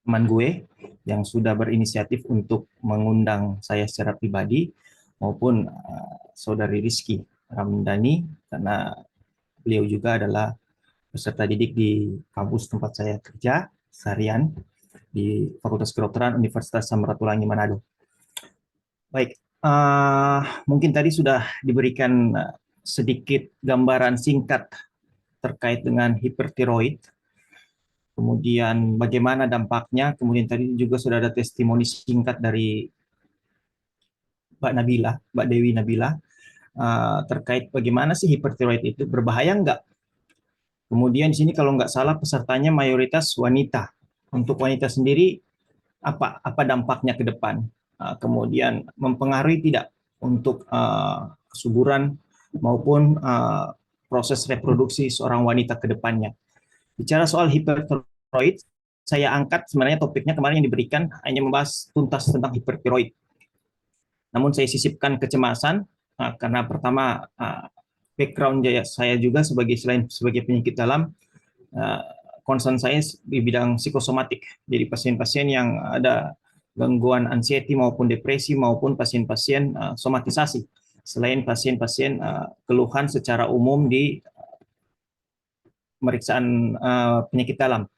teman gue yang sudah berinisiatif untuk mengundang saya secara pribadi maupun saudari Rizky Ramdhani, karena beliau juga adalah peserta didik di kampus tempat saya kerja seharian di Fakultas Kedokteran Universitas Samratulangi Manado. Baik, mungkin tadi sudah diberikan sedikit gambaran singkat terkait dengan hipertiroid, kemudian bagaimana dampaknya, kemudian tadi juga sudah ada testimoni singkat dari Mbak Dewi Nabila, terkait bagaimana sih hipertiroid itu, berbahaya nggak? Kemudian di sini kalau nggak salah pesertanya mayoritas wanita. Untuk wanita sendiri, apa dampaknya ke depan? Kemudian mempengaruhi tidak untuk kesuburan maupun proses reproduksi seorang wanita ke depannya. Bicara soal hipertiroid, saya angkat sebenarnya topiknya kemarin yang diberikan hanya membahas tuntas tentang hipertiroid. Namun saya sisipkan kecemasan karena pertama background saya juga selain sebagai penyakit dalam, concern saya di bidang psikosomatik. Jadi pasien-pasien yang ada gangguan anxiety maupun depresi maupun pasien-pasien somatisasi. Selain pasien-pasien keluhan secara umum di pemeriksaan penyakit dalam.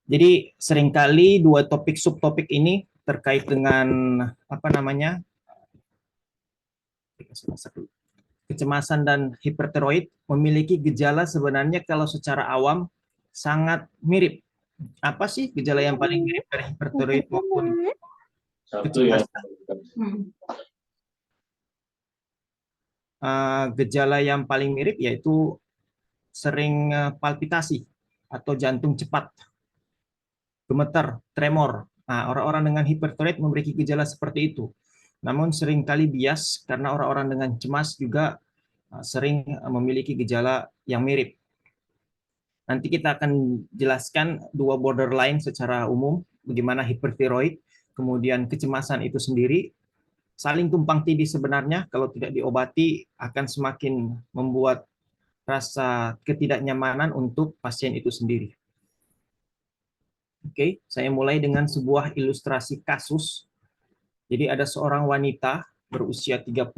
Jadi seringkali dua topik subtopik ini terkait dengan kecemasan dan hipertiroid memiliki gejala sebenarnya kalau secara awam sangat mirip. Apa sih gejala yang paling mirip dari hipertiroid maupun kecemasan? Gejala yang paling mirip yaitu sering palpitasi atau jantung cepat, gemetar, tremor. Nah, orang-orang dengan hipertiroid memiliki gejala seperti itu. Namun seringkali bias karena orang-orang dengan cemas juga sering memiliki gejala yang mirip. Nanti kita akan jelaskan dua borderline secara umum, bagaimana hipertiroid, kemudian kecemasan itu sendiri, saling tumpang tindih sebenarnya, kalau tidak diobati akan semakin membuat rasa ketidaknyamanan untuk pasien itu sendiri. Oke, saya mulai dengan sebuah ilustrasi kasus. Jadi ada seorang wanita berusia 33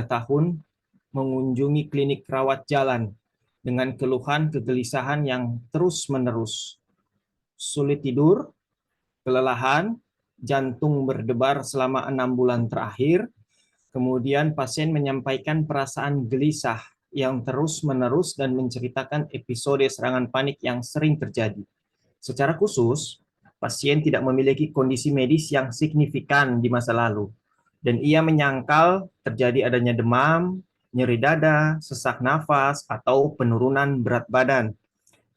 tahun mengunjungi klinik rawat jalan dengan keluhan kegelisahan yang terus-menerus. Sulit tidur, kelelahan, jantung berdebar selama 6 bulan terakhir. Kemudian pasien menyampaikan perasaan gelisah yang terus-menerus dan menceritakan episode serangan panik yang sering terjadi. Secara khusus, pasien tidak memiliki kondisi medis yang signifikan di masa lalu, dan ia menyangkal terjadi adanya demam, nyeri dada, sesak nafas, atau penurunan berat badan.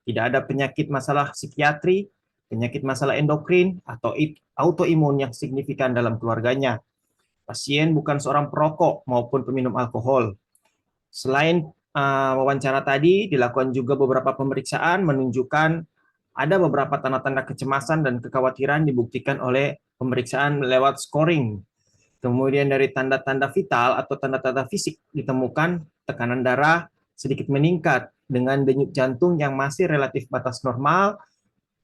Tidak ada penyakit masalah psikiatri, penyakit masalah endokrin, atau autoimun yang signifikan dalam keluarganya. Pasien bukan seorang perokok maupun peminum alkohol. Selain wawancara tadi, dilakukan juga beberapa pemeriksaan menunjukkan ada beberapa tanda-tanda kecemasan dan kekhawatiran dibuktikan oleh pemeriksaan lewat scoring. Kemudian dari tanda-tanda vital atau tanda-tanda fisik ditemukan tekanan darah sedikit meningkat dengan denyut jantung yang masih relatif batas normal,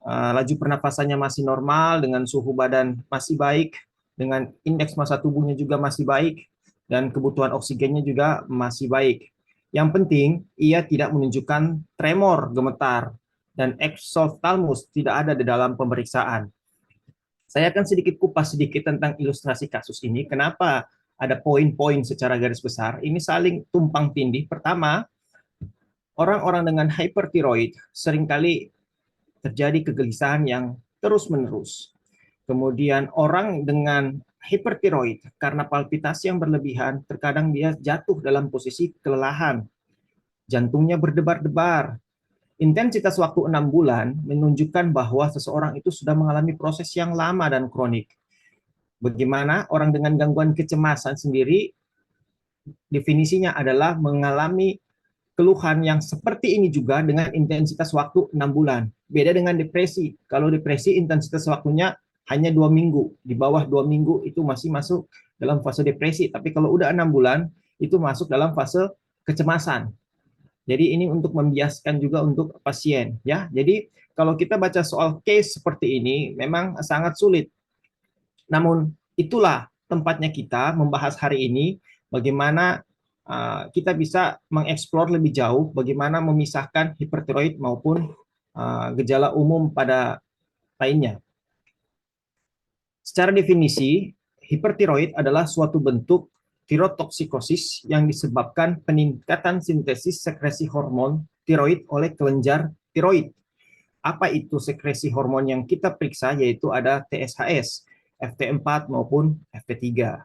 laju pernapasannya masih normal, dengan suhu badan masih baik, dengan indeks massa tubuhnya juga masih baik, dan kebutuhan oksigennya juga masih baik. Yang penting, ia tidak menunjukkan tremor, gemetar, dan exophthalmos tidak ada di dalam pemeriksaan. Saya akan sedikit kupas sedikit tentang ilustrasi kasus ini. Kenapa ada poin-poin secara garis besar? Ini saling tumpang tindih. Pertama, orang-orang dengan hypertiroid seringkali terjadi kegelisahan yang terus-menerus. Kemudian orang dengan hipertiroid karena palpitasi yang berlebihan, terkadang dia jatuh dalam posisi kelelahan. Jantungnya berdebar-debar. Intensitas waktu 6 bulan menunjukkan bahwa seseorang itu sudah mengalami proses yang lama dan kronik. Bagaimana orang dengan gangguan kecemasan sendiri, definisinya adalah mengalami keluhan yang seperti ini juga dengan intensitas waktu 6 bulan. Beda dengan depresi. Kalau depresi intensitas waktunya hanya 2 minggu. Di bawah 2 minggu itu masih masuk dalam fase depresi. Tapi kalau udah 6 bulan, itu masuk dalam fase kecemasan. Jadi ini untuk membiaskan juga untuk pasien ya. Jadi kalau kita baca soal case seperti ini memang sangat sulit. Namun itulah tempatnya kita membahas hari ini bagaimana kita bisa mengeksplor lebih jauh bagaimana memisahkan hipertiroid maupun gejala umum pada lainnya. Secara definisi, hipertiroid adalah suatu bentuk tirotoksikosis yang disebabkan peningkatan sintesis sekresi hormon tiroid oleh kelenjar tiroid. Apa itu sekresi hormon yang kita periksa? Yaitu ada TSHS, FT4 maupun FT3.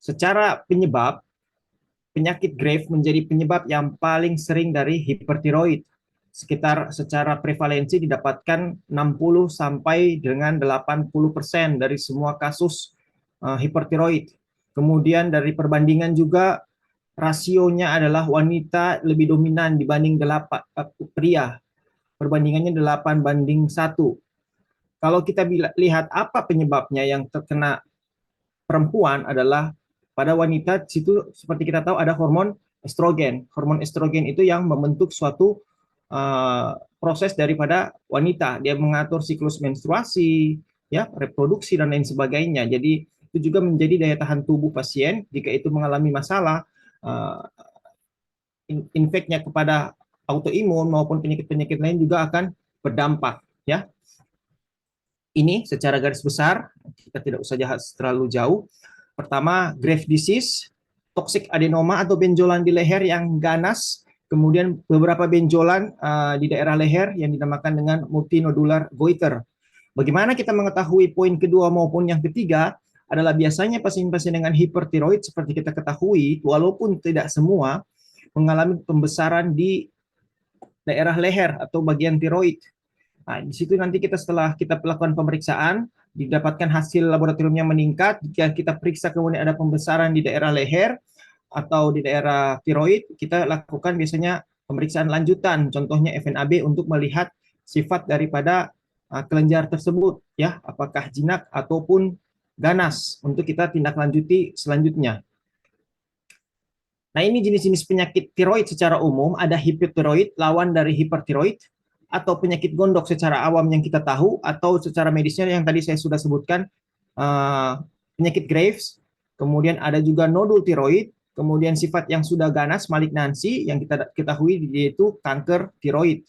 Secara penyebab, penyakit Graves menjadi penyebab yang paling sering dari hipertiroid. Secara prevalensi didapatkan 60 sampai dengan 80% dari semua kasus hipertiroid. Kemudian dari perbandingan juga rasionya adalah wanita lebih dominan dibanding pria. Perbandingannya 8:1. Kalau kita lihat apa penyebabnya yang terkena perempuan adalah pada wanita situ seperti kita tahu ada hormon estrogen. Hormon estrogen itu yang membentuk suatu proses daripada wanita. Dia mengatur siklus menstruasi, ya, reproduksi dan lain sebagainya. Jadi itu juga menjadi daya tahan tubuh pasien jika itu mengalami masalah infeknya kepada autoimun maupun penyakit-penyakit lain juga akan berdampak, ya. Ini secara garis besar, kita tidak usah terlalu jauh. Pertama, Graves' disease, toxic adenoma atau benjolan di leher yang ganas, kemudian beberapa benjolan di daerah leher yang dinamakan dengan multinodular goiter. Bagaimana kita mengetahui poin kedua maupun yang ketiga adalah biasanya pasien-pasien dengan hipertiroid seperti kita ketahui, walaupun tidak semua, mengalami pembesaran di daerah leher atau bagian tiroid. Nah, di situ nanti kita setelah kita melakukan pemeriksaan, didapatkan hasil laboratoriumnya meningkat, jika kita periksa kemudian ada pembesaran di daerah leher atau di daerah tiroid, kita lakukan biasanya pemeriksaan lanjutan, contohnya FNAB untuk melihat sifat daripada kelenjar tersebut, ya, apakah jinak ataupun ganas untuk kita tindak lanjuti selanjutnya. Nah, ini jenis-jenis penyakit tiroid secara umum, ada hipotiroid, lawan dari hipertiroid, atau penyakit gondok secara awam yang kita tahu, atau secara medisnya yang tadi saya sudah sebutkan, penyakit Graves, kemudian ada juga nodul tiroid, kemudian sifat yang sudah ganas, malignansi, yang kita ketahui yaitu kanker tiroid.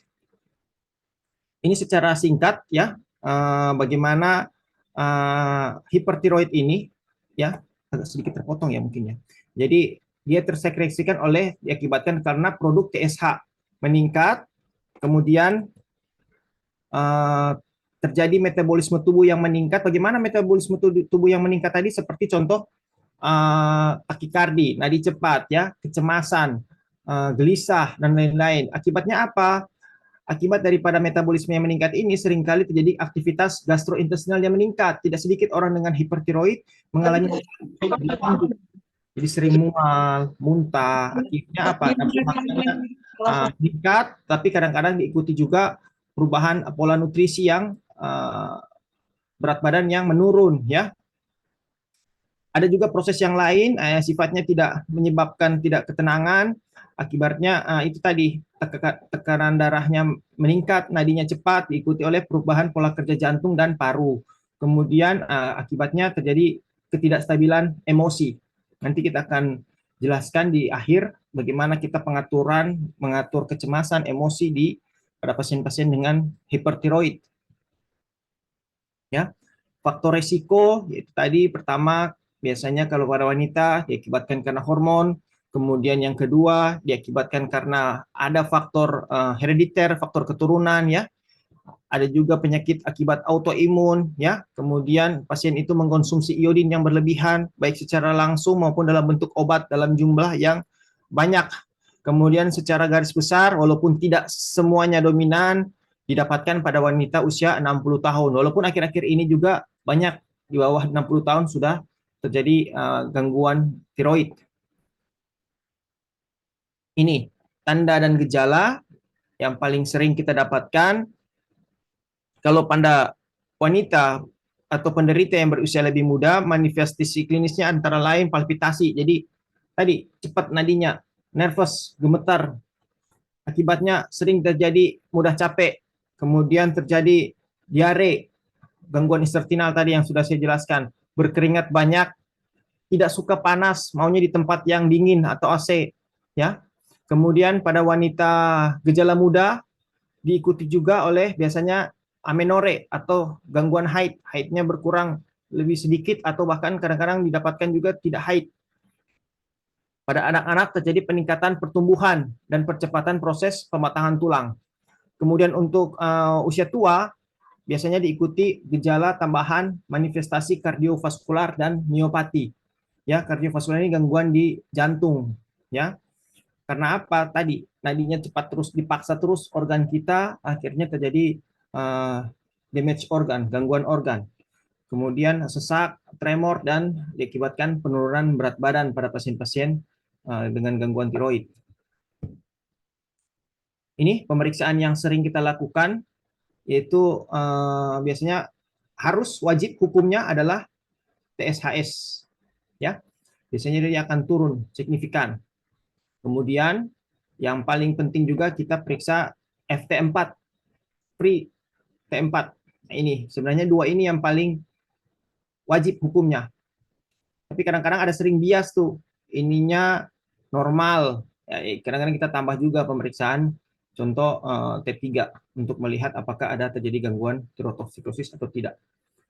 Ini secara singkat, ya, bagaimana hipertiroid ini, ya, agak sedikit terpotong ya mungkin ya. Jadi dia tersekresikan diakibatkan karena produk TSH meningkat, kemudian terjadi metabolisme tubuh yang meningkat. Bagaimana metabolisme tubuh yang meningkat tadi? Seperti contoh takikardi, nadi cepat, ya, kecemasan, gelisah dan lain-lain. Akibatnya apa? Akibat daripada metabolisme yang meningkat ini seringkali terjadi aktivitas gastrointestinal yang meningkat. Tidak sedikit orang dengan hipertiroid mengalami jadi sering mual, muntah. Akhirnya apa? Meningkat, tapi kadang-kadang diikuti juga perubahan pola nutrisi yang berat badan yang menurun, ya. Ada juga proses yang lain, sifatnya tidak menyebabkan tidak ketenangan, akibatnya itu tadi tekanan darahnya meningkat, nadinya cepat, diikuti oleh perubahan pola kerja jantung dan paru. Kemudian akibatnya terjadi ketidakstabilan emosi. Nanti kita akan jelaskan di akhir bagaimana kita mengatur kecemasan, emosi pada pasien-pasien dengan hipertiroid. Ya, faktor resiko yaitu tadi pertama biasanya kalau pada wanita diakibatkan karena hormon, kemudian yang kedua diakibatkan karena ada faktor herediter, faktor keturunan, ya. Ada juga penyakit akibat autoimun, ya. Kemudian pasien itu mengkonsumsi iodin yang berlebihan baik secara langsung maupun dalam bentuk obat dalam jumlah yang banyak. Kemudian secara garis besar walaupun tidak semuanya dominan didapatkan pada wanita usia 60 tahun. Walaupun akhir-akhir ini juga banyak di bawah 60 tahun sudah terjadi gangguan tiroid. Ini tanda dan gejala yang paling sering kita dapatkan kalau pada wanita atau penderita yang berusia lebih muda, manifestasi klinisnya antara lain palpitasi. Jadi tadi cepat nadinya nervous, gemetar. Akibatnya sering terjadi mudah capek, kemudian terjadi diare, gangguan intestinal tadi yang sudah saya jelaskan, berkeringat banyak, tidak suka panas, maunya di tempat yang dingin atau AC, ya. Kemudian pada wanita gejala muda diikuti juga oleh biasanya amenore atau gangguan haid, haidnya berkurang lebih sedikit atau bahkan kadang-kadang didapatkan juga tidak haid. Pada anak-anak terjadi peningkatan pertumbuhan dan percepatan proses pematangan tulang. Kemudian untuk usia tua biasanya diikuti gejala tambahan manifestasi kardiovaskular dan miopati. Ya, kardiovaskular ini gangguan di jantung, ya. Karena apa? Tadi nadinya cepat terus dipaksa terus organ kita, akhirnya terjadi damage organ, gangguan organ. Kemudian sesak, tremor, dan diakibatkan penurunan berat badan pada pasien-pasien dengan gangguan tiroid. Ini pemeriksaan yang sering kita lakukan, yaitu biasanya harus wajib hukumnya adalah TSHS, ya. Biasanya dia akan turun signifikan. Kemudian yang paling penting juga kita periksa FT4, free T4. Nah, ini sebenarnya dua ini yang paling wajib hukumnya. Tapi kadang-kadang ada sering bias tuh, ininya normal. Ya, kadang-kadang kita tambah juga pemeriksaan contoh T3 untuk melihat apakah ada terjadi gangguan tirotoksikosis atau tidak.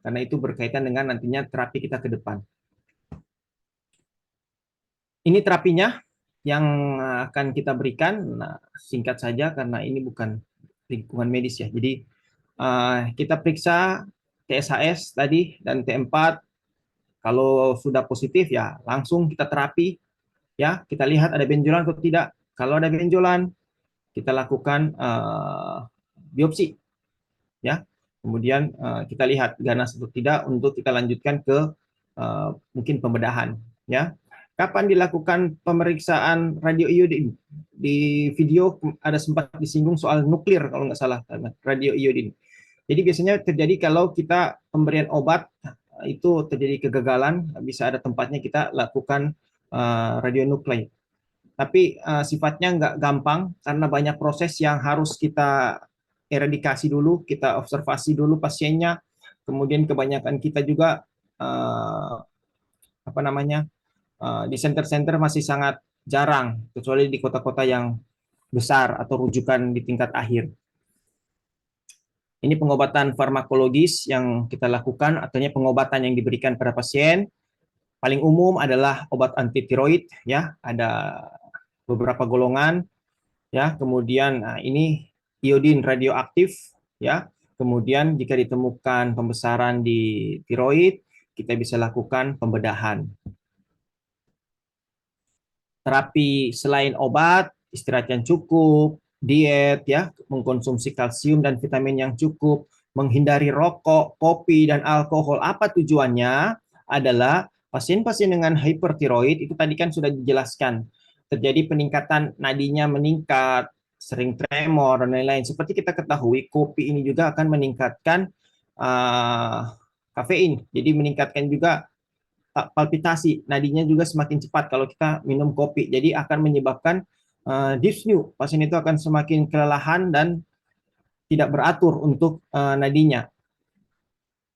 Karena itu berkaitan dengan nantinya terapi kita ke depan. Ini terapinya yang akan kita berikan. Nah, singkat saja karena ini bukan lingkungan medis ya. Jadi kita periksa TSHS tadi dan T4. Kalau sudah positif ya langsung kita terapi, ya. Kita lihat ada benjolan atau tidak. Kalau ada benjolan, kita lakukan biopsi, ya. Kemudian kita lihat ganas atau tidak untuk kita lanjutkan ke mungkin pembedahan, ya. Kapan dilakukan pemeriksaan radio iodin? Di video ada sempat disinggung soal nuklir kalau nggak salah, radio iodin. Jadi biasanya terjadi kalau kita pemberian obat itu terjadi kegagalan, bisa ada tempatnya kita lakukan radionukleid. Tapi sifatnya nggak gampang karena banyak proses yang harus kita eradikasi dulu, kita observasi dulu pasiennya. Kemudian kebanyakan kita juga apa namanya di center-center masih sangat jarang, kecuali di kota-kota yang besar atau rujukan di tingkat akhir. Ini pengobatan farmakologis yang kita lakukan, artinya pengobatan yang diberikan pada pasien. Paling umum adalah obat anti tiroid, ya, ada beberapa golongan, ya. Kemudian ini iodin radioaktif, ya. Kemudian jika ditemukan pembesaran di tiroid, kita bisa lakukan pembedahan. Terapi selain obat, istirahat yang cukup, diet, ya, mengkonsumsi kalsium dan vitamin yang cukup, menghindari rokok, kopi, dan alkohol. Apa tujuannya? Adalah pasien-pasien dengan hipertiroid itu tadi kan sudah dijelaskan. Terjadi peningkatan nadinya meningkat, sering tremor, dan lain-lain. Seperti kita ketahui, kopi ini juga akan meningkatkan kafein. Jadi meningkatkan juga palpitasi, nadinya juga semakin cepat kalau kita minum kopi. Jadi akan menyebabkan dyspnea. Pasien itu akan semakin kelelahan dan tidak beratur untuk nadinya.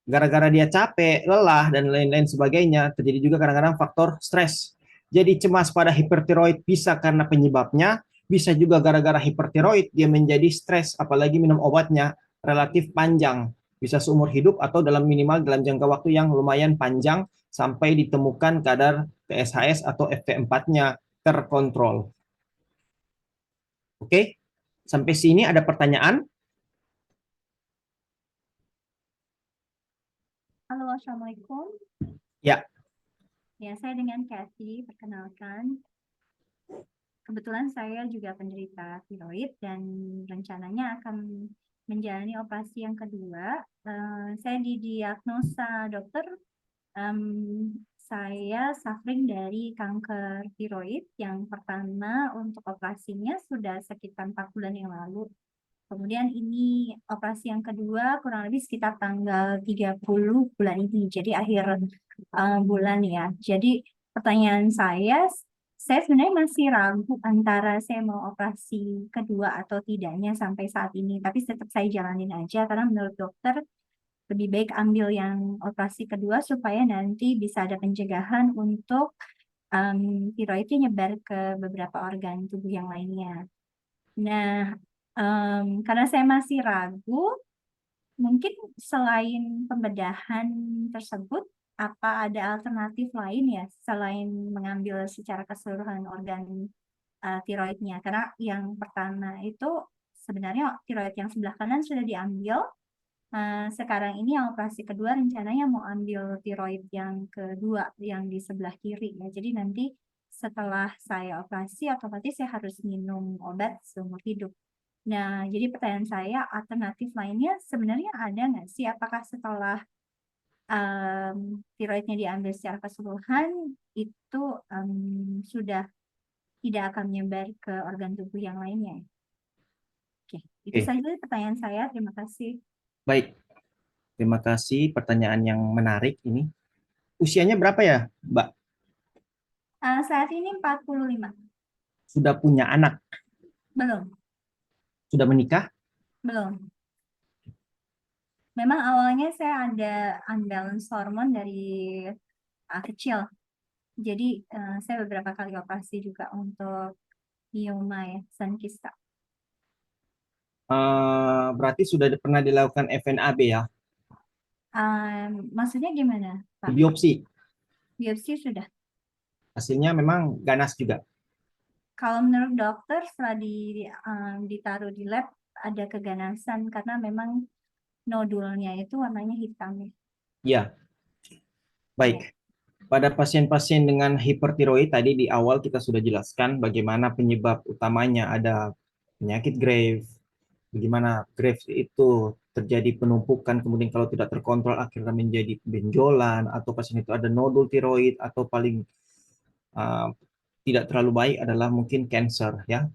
Gara-gara dia capek, lelah, dan lain-lain sebagainya, terjadi juga kadang-kadang faktor stres. Jadi cemas pada hipertiroid bisa karena penyebabnya, bisa juga gara-gara hipertiroid dia menjadi stres, apalagi minum obatnya relatif panjang. Bisa seumur hidup atau dalam minimal dalam jangka waktu yang lumayan panjang sampai ditemukan kadar TSHS atau FT4-nya terkontrol. Oke, sampai sini ada pertanyaan? Halo, Assalamualaikum. Ya. Ya, saya dengan Kathy, perkenalkan. Kebetulan saya juga penderita tiroid dan rencananya akan menjalani operasi yang kedua. Saya didiagnosa dokter, saya suffering dari kanker tiroid. Yang pertama untuk operasinya sudah sekitar 4 bulan yang lalu. Kemudian ini operasi yang kedua kurang lebih sekitar tanggal 30 bulan ini. Jadi akhir bulan ya. Jadi pertanyaan saya sebenarnya masih ragu antara saya mau operasi kedua atau tidaknya sampai saat ini, tapi tetap saya jalanin aja karena menurut dokter lebih baik ambil yang operasi kedua supaya nanti bisa ada pencegahan untuk tiroidnya nyebar ke beberapa organ tubuh yang lainnya. Nah, karena saya masih ragu, mungkin selain pembedahan tersebut, apa ada alternatif lain ya selain mengambil secara keseluruhan organ tiroidnya? Karena yang pertama itu sebenarnya tiroid yang sebelah kanan sudah diambil. Sekarang ini yang operasi kedua rencananya mau ambil tiroid yang kedua yang di sebelah kiri ya. Jadi nanti setelah saya operasi otomatis saya harus minum obat seumur hidup. Nah, jadi pertanyaan saya, alternatif lainnya sebenarnya ada nggak sih? Apakah setelah tiroidnya diambil secara keseluruhan, itu sudah tidak akan menyebar ke organ tubuh yang lainnya? Oke, itu Oke, saja pertanyaan saya. Terima kasih. baik. Terima kasih pertanyaan yang menarik ini. Usianya berapa ya, Mbak? Saat ini 45. Sudah punya anak? Belum, Sudah menikah? belum. Memang awalnya saya ada unbalance hormon dari kecil. Jadi saya beberapa kali operasi juga untuk mioma ya, sun kista. Berarti sudah pernah dilakukan FNAB ya? Maksudnya gimana, Pak? Biopsi. Biopsi sudah. Hasilnya memang ganas juga. Kalau menurut dokter setelah ditaruh di lab ada keganasan karena memang nodulnya itu warnanya hitam ya. Ya, Ya. baik. Pada pasien-pasien dengan hipertiroid tadi di awal kita sudah jelaskan bagaimana penyebab utamanya ada penyakit Graves, bagaimana Graves itu terjadi penumpukan kemudian kalau tidak terkontrol akhirnya menjadi benjolan atau pasien itu ada nodul tiroid atau paling uh, tidak terlalu baik adalah mungkin cancer ya.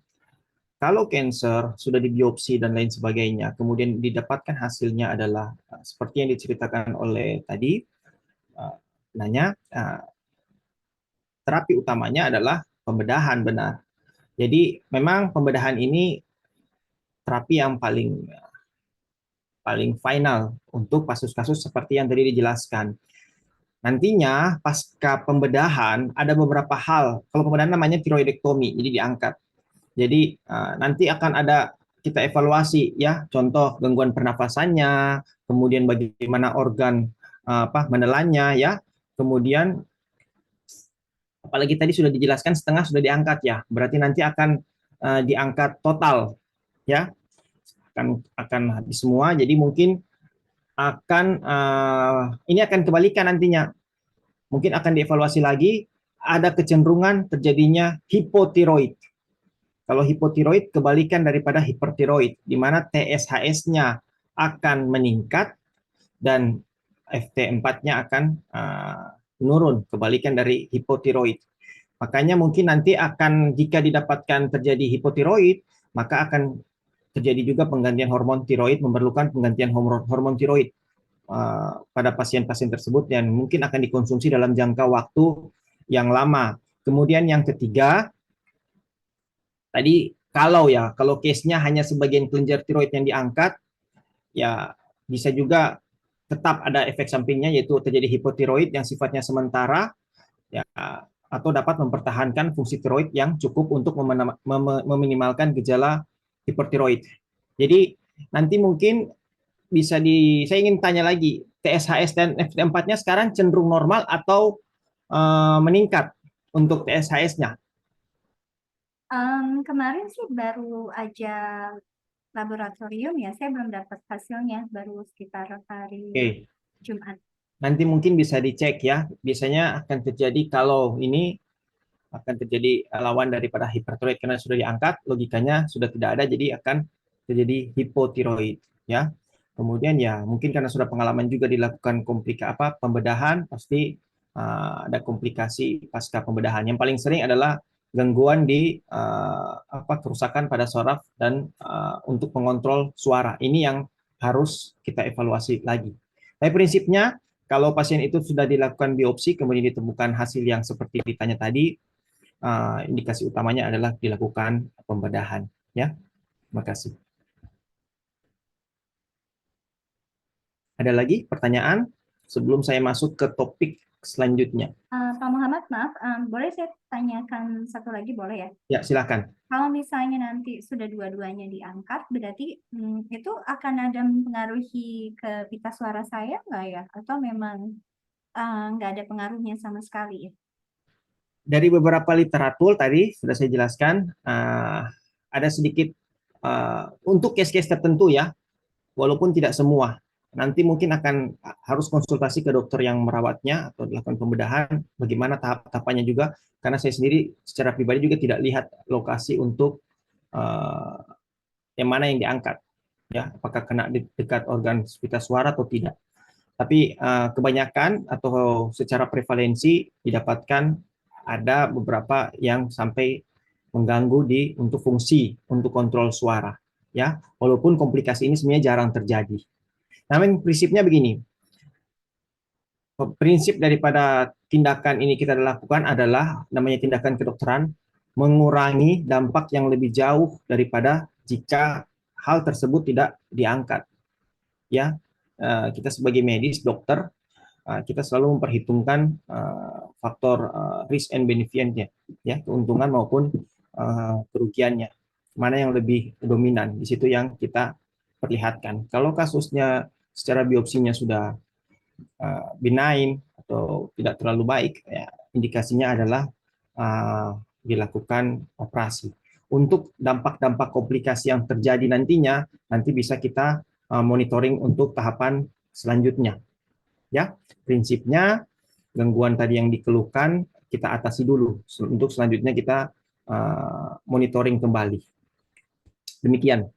Kalau cancer sudah dibiopsi dan lain sebagainya, kemudian didapatkan hasilnya adalah seperti yang diceritakan oleh tadi, uh, nanya terapi utamanya adalah pembedahan benar. Jadi memang pembedahan ini terapi yang paling paling final untuk kasus-kasus seperti yang tadi dijelaskan. Nantinya pasca pembedahan ada beberapa hal. Kalau pembedahan namanya tiroidektomi, jadi diangkat. Jadi nanti akan ada kita evaluasi ya, contoh gangguan pernafasannya, kemudian bagaimana organ menelannya ya, kemudian apalagi tadi sudah dijelaskan setengah sudah diangkat ya, berarti nanti akan diangkat total ya, akan habis semua. Jadi mungkin akan ini akan kebalikan nantinya, mungkin akan dievaluasi lagi, ada kecenderungan terjadinya hipotiroid. Kalau hipotiroid kebalikan daripada hipertiroid, di mana TSHS-nya akan meningkat dan FT4-nya akan menurun, kebalikan dari hipotiroid. Makanya mungkin nanti akan jika didapatkan terjadi hipotiroid, maka akan terjadi juga penggantian hormon tiroid, memerlukan penggantian hormon tiroid pada pasien-pasien tersebut dan mungkin akan dikonsumsi dalam jangka waktu yang lama. Kemudian yang ketiga, tadi kalau case-nya hanya sebagian kelenjar tiroid yang diangkat, ya bisa juga tetap ada efek sampingnya yaitu terjadi hipotiroid yang sifatnya sementara ya, atau dapat mempertahankan fungsi tiroid yang cukup untuk meminimalkan gejala hipertiroid. Jadi nanti mungkin saya ingin tanya lagi, TSHS dan FT4-nya sekarang cenderung normal atau meningkat untuk TSHS-nya? Kemarin sih baru aja laboratorium ya, saya belum dapat hasilnya, baru sekitar hari Oke, Jumat. nanti mungkin bisa dicek ya. Biasanya akan terjadi kalau ini akan terjadi lawan daripada hipertiroid karena sudah diangkat, logikanya sudah tidak ada, jadi akan terjadi hipotiroid ya. Kemudian ya mungkin karena sudah pengalaman juga dilakukan pembedahan, pasti ada komplikasi pasca pembedahan. Yang paling sering adalah gangguan di kerusakan pada saraf dan untuk mengontrol suara. Ini yang harus kita evaluasi lagi. Tapi prinsipnya kalau pasien itu sudah dilakukan biopsi kemudian ditemukan hasil yang seperti ditanya tadi, indikasi utamanya adalah dilakukan pembedahan. Ya, terima kasih. Ada lagi pertanyaan sebelum saya masuk ke topik selanjutnya? Pak Muhammad, maaf, boleh saya tanyakan satu lagi, boleh ya? Ya, silakan. Kalau misalnya nanti sudah dua-duanya diangkat, berarti itu akan ada mempengaruhi ke pita suara saya nggak ya? Atau memang nggak ada pengaruhnya sama sekali ya? Dari beberapa literatur tadi sudah saya jelaskan, ada sedikit untuk case-case tertentu ya, walaupun tidak semua. Nanti mungkin akan harus konsultasi ke dokter yang merawatnya atau dilakukan pembedahan, bagaimana tahap-tahapannya juga, karena saya sendiri secara pribadi juga tidak lihat lokasi untuk yang mana yang diangkat, ya, apakah kena di dekat organ pita suara atau tidak. Tapi kebanyakan atau secara prevalensi didapatkan ada beberapa yang sampai mengganggu untuk fungsi untuk kontrol suara, ya, walaupun komplikasi ini sebenarnya jarang terjadi. Namun prinsipnya begini, prinsip daripada tindakan ini kita lakukan adalah namanya tindakan kedokteran, mengurangi dampak yang lebih jauh daripada jika hal tersebut tidak diangkat. Ya, kita sebagai medis, dokter, kita selalu memperhitungkan faktor risk and benefit-nya, ya, keuntungan maupun kerugiannya. Mana yang lebih dominan, di situ yang kita perlihatkan. Kalau kasusnya secara biopsinya sudah benign atau tidak terlalu baik, ya, indikasinya adalah dilakukan operasi. Untuk dampak-dampak komplikasi yang terjadi nantinya, nanti bisa kita monitoring untuk tahapan selanjutnya. Ya, prinsipnya gangguan tadi yang dikeluhkan kita atasi dulu. Untuk selanjutnya kita monitoring kembali. Demikian.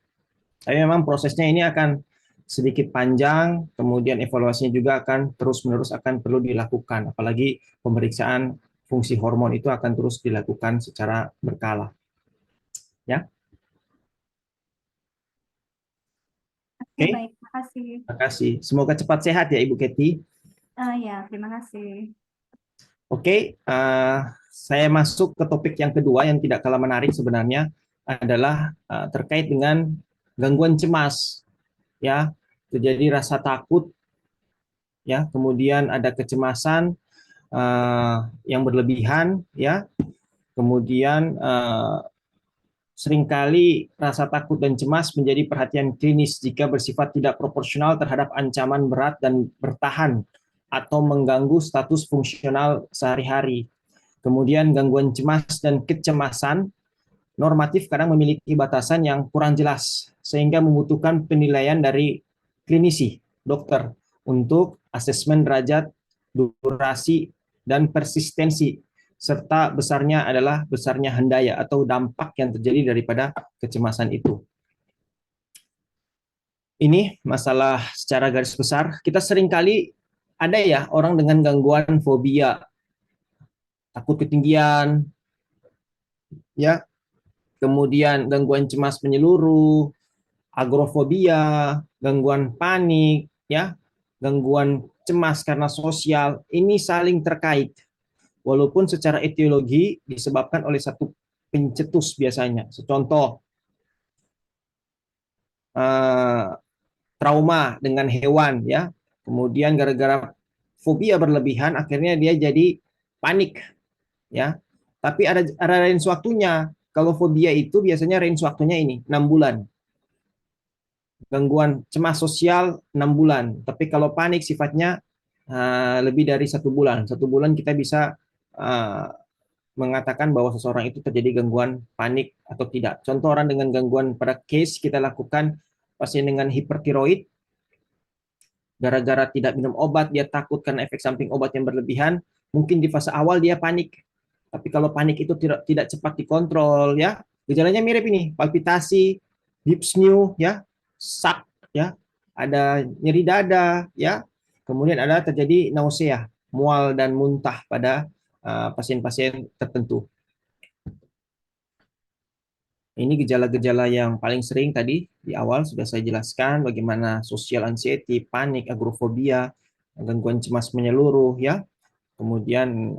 Tapi memang prosesnya ini akan sedikit panjang, kemudian evaluasinya juga akan terus-menerus akan perlu dilakukan, apalagi pemeriksaan fungsi hormon itu akan terus dilakukan secara berkala. Ya. Oke, Oke, baik, terima kasih. terima kasih. Semoga cepat sehat ya Ibu Keti. Ya, terima kasih. Oke, saya masuk ke topik yang kedua yang tidak kalah menarik sebenarnya adalah terkait dengan gangguan cemas, ya, terjadi rasa takut, ya, kemudian ada kecemasan yang berlebihan, ya, kemudian seringkali rasa takut dan cemas menjadi perhatian klinis jika bersifat tidak proporsional terhadap ancaman berat dan bertahan atau mengganggu status fungsional sehari-hari. Kemudian gangguan cemas dan kecemasan normatif kadang memiliki batasan yang kurang jelas sehingga membutuhkan penilaian dari klinisi, dokter, untuk asesmen derajat, durasi, dan persistensi serta besarnya hendaya atau dampak yang terjadi daripada kecemasan itu. Ini masalah secara garis besar. Kita seringkali ada ya orang dengan gangguan fobia, takut ketinggian, ya, kemudian gangguan cemas menyeluruh, agrofobia, gangguan panik, ya, gangguan cemas karena sosial, ini saling terkait. Walaupun secara etiologi disebabkan oleh satu pencetus biasanya. Contoh, trauma dengan hewan, ya. Kemudian gara-gara fobia berlebihan, akhirnya dia jadi panik, ya. Tapi ada range waktunya. Kalau fobia itu biasanya range waktunya ini 6 bulan. Gangguan cemas sosial 6 bulan. Tapi kalau panik sifatnya lebih dari 1 bulan. 1 bulan kita bisa mengatakan bahwa seseorang itu terjadi gangguan panik atau tidak. Contoh orang dengan gangguan pada case kita lakukan pasien dengan hipertiroid, gara-gara tidak minum obat, dia takut karena efek samping obat yang berlebihan, mungkin di fase awal dia panik. Tapi kalau panik itu tidak cepat dikontrol, ya, gejalanya mirip ini, palpitasi, dyspnea, ya, sak, ya, ada nyeri dada, ya, kemudian ada terjadi nausea, mual dan muntah pada pasien-pasien tertentu. Ini gejala-gejala yang paling sering tadi di awal sudah saya jelaskan bagaimana social anxiety, panik, agrofobia, gangguan cemas menyeluruh, ya. kemudian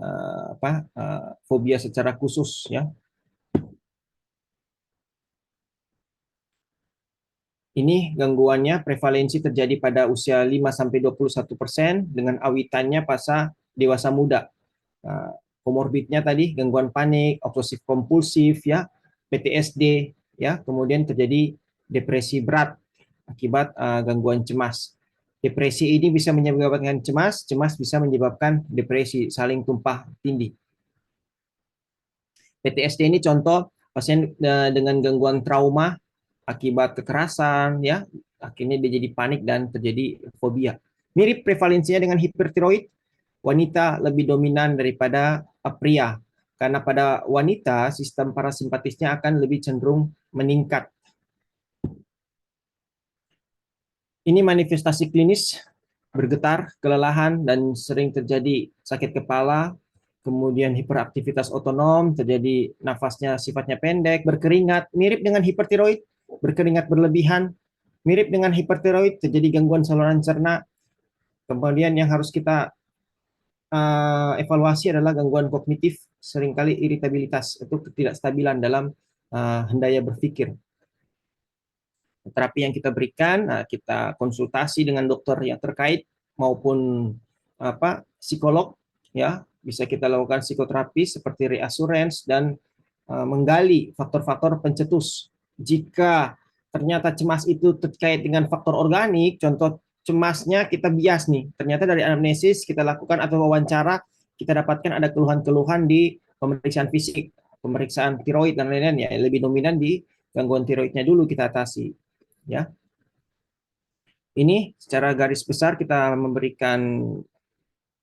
fobia secara khusus ya. Ini gangguannya prevalensi terjadi pada usia 5-21% dengan awitannya pada dewasa muda. Komorbidnya tadi gangguan panik, obsesif kompulsif ya, PTSD ya, kemudian terjadi depresi berat akibat gangguan cemas. Depresi ini bisa menyebabkan cemas, cemas bisa menyebabkan depresi, saling tumpah tindih. PTSD ini contoh pasien dengan gangguan trauma akibat kekerasan ya, akhirnya dia jadi panik dan terjadi fobia. Mirip prevalensinya dengan hipertiroid, wanita lebih dominan daripada pria karena pada wanita sistem parasimpatisnya akan lebih cenderung meningkat. Ini manifestasi klinis bergetar, kelelahan, dan sering terjadi sakit kepala, kemudian hiperaktivitas otonom, terjadi nafasnya sifatnya pendek, berkeringat, mirip dengan hipertiroid, berkeringat berlebihan, mirip dengan hipertiroid, terjadi gangguan saluran cerna. Kemudian yang harus kita evaluasi adalah gangguan kognitif, seringkali iritabilitas, itu ketidakstabilan dalam hendaya berpikir. Terapi yang kita berikan, kita konsultasi dengan dokter yang terkait maupun psikolog ya, bisa kita lakukan psikoterapi seperti reassurance dan menggali faktor-faktor pencetus. Jika ternyata cemas itu terkait dengan faktor organik, contoh cemasnya kita bias nih, ternyata dari anamnesis kita lakukan atau wawancara kita dapatkan ada keluhan-keluhan di pemeriksaan fisik, pemeriksaan tiroid dan lain-lain ya, lebih dominan di gangguan tiroidnya dulu kita atasi ya. Ini secara garis besar kita memberikan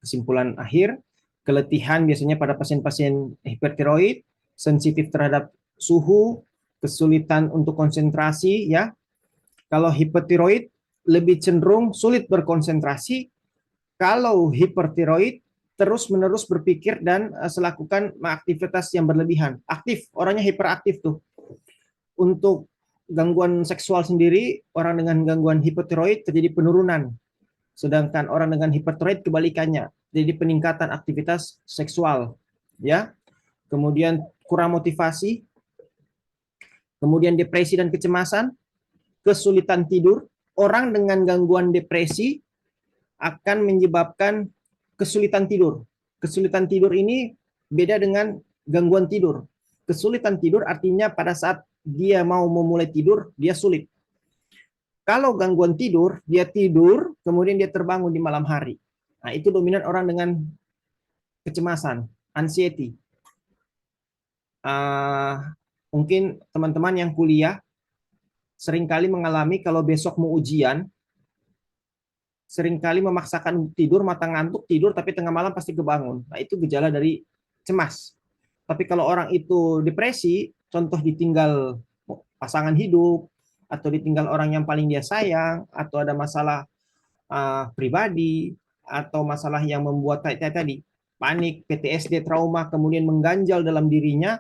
kesimpulan akhir. Keletihan biasanya pada pasien-pasien hipertiroid, sensitif terhadap suhu, kesulitan untuk konsentrasi ya. Kalau hipertiroid lebih cenderung sulit berkonsentrasi, kalau hipertiroid terus-menerus berpikir dan melakukan aktivitas yang berlebihan. Aktif, orangnya hiperaktif tuh. Untuk gangguan seksual sendiri, orang dengan gangguan hipertiroid terjadi penurunan. Sedangkan orang dengan hipertiroid kebalikannya, jadi peningkatan aktivitas seksual, ya. Kemudian kurang motivasi, kemudian depresi dan kecemasan, kesulitan tidur. Orang dengan gangguan depresi akan menyebabkan kesulitan tidur. Kesulitan tidur ini beda dengan gangguan tidur. Kesulitan tidur artinya pada saat dia mau memulai tidur, dia sulit. Kalau gangguan tidur, dia tidur, kemudian dia terbangun di malam hari. Nah, itu dominan orang dengan kecemasan, anxiety. Mungkin teman-teman yang kuliah seringkali mengalami kalau besok mau ujian, seringkali memaksakan tidur, mata ngantuk, tidur, tapi tengah malam pasti kebangun. Nah, itu gejala dari cemas. Tapi kalau orang itu depresi, contoh ditinggal pasangan hidup, atau ditinggal orang yang paling dia sayang, atau ada masalah pribadi, atau masalah yang membuat tadi panik, PTSD, trauma, kemudian mengganjal dalam dirinya,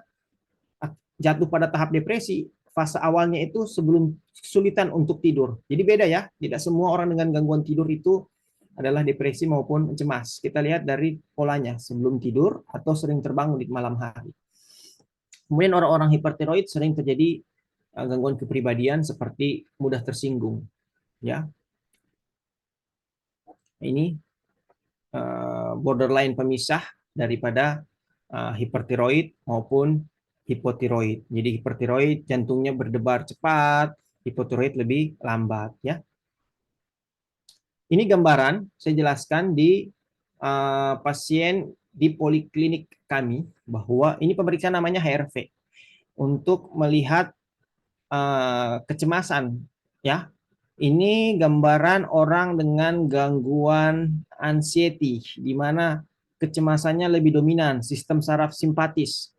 jatuh pada tahap depresi, fase awalnya itu sebelum kesulitan untuk tidur. Jadi beda ya, tidak semua orang dengan gangguan tidur itu adalah depresi maupun cemas. Kita lihat dari polanya, sebelum tidur atau sering terbangun di malam hari. Kemudian orang-orang hipertiroid sering terjadi gangguan kepribadian seperti mudah tersinggung. Ya, ini borderline pemisah daripada hipertiroid maupun hipotiroid. Jadi hipertiroid jantungnya berdebar cepat, hipotiroid lebih lambat ya. Ini gambaran saya jelaskan di pasien di poliklinik kami bahwa ini pemeriksaan namanya HRV untuk melihat kecemasan ya. Ini gambaran orang dengan gangguan anxiety di mana kecemasannya lebih dominan, sistem saraf simpatis.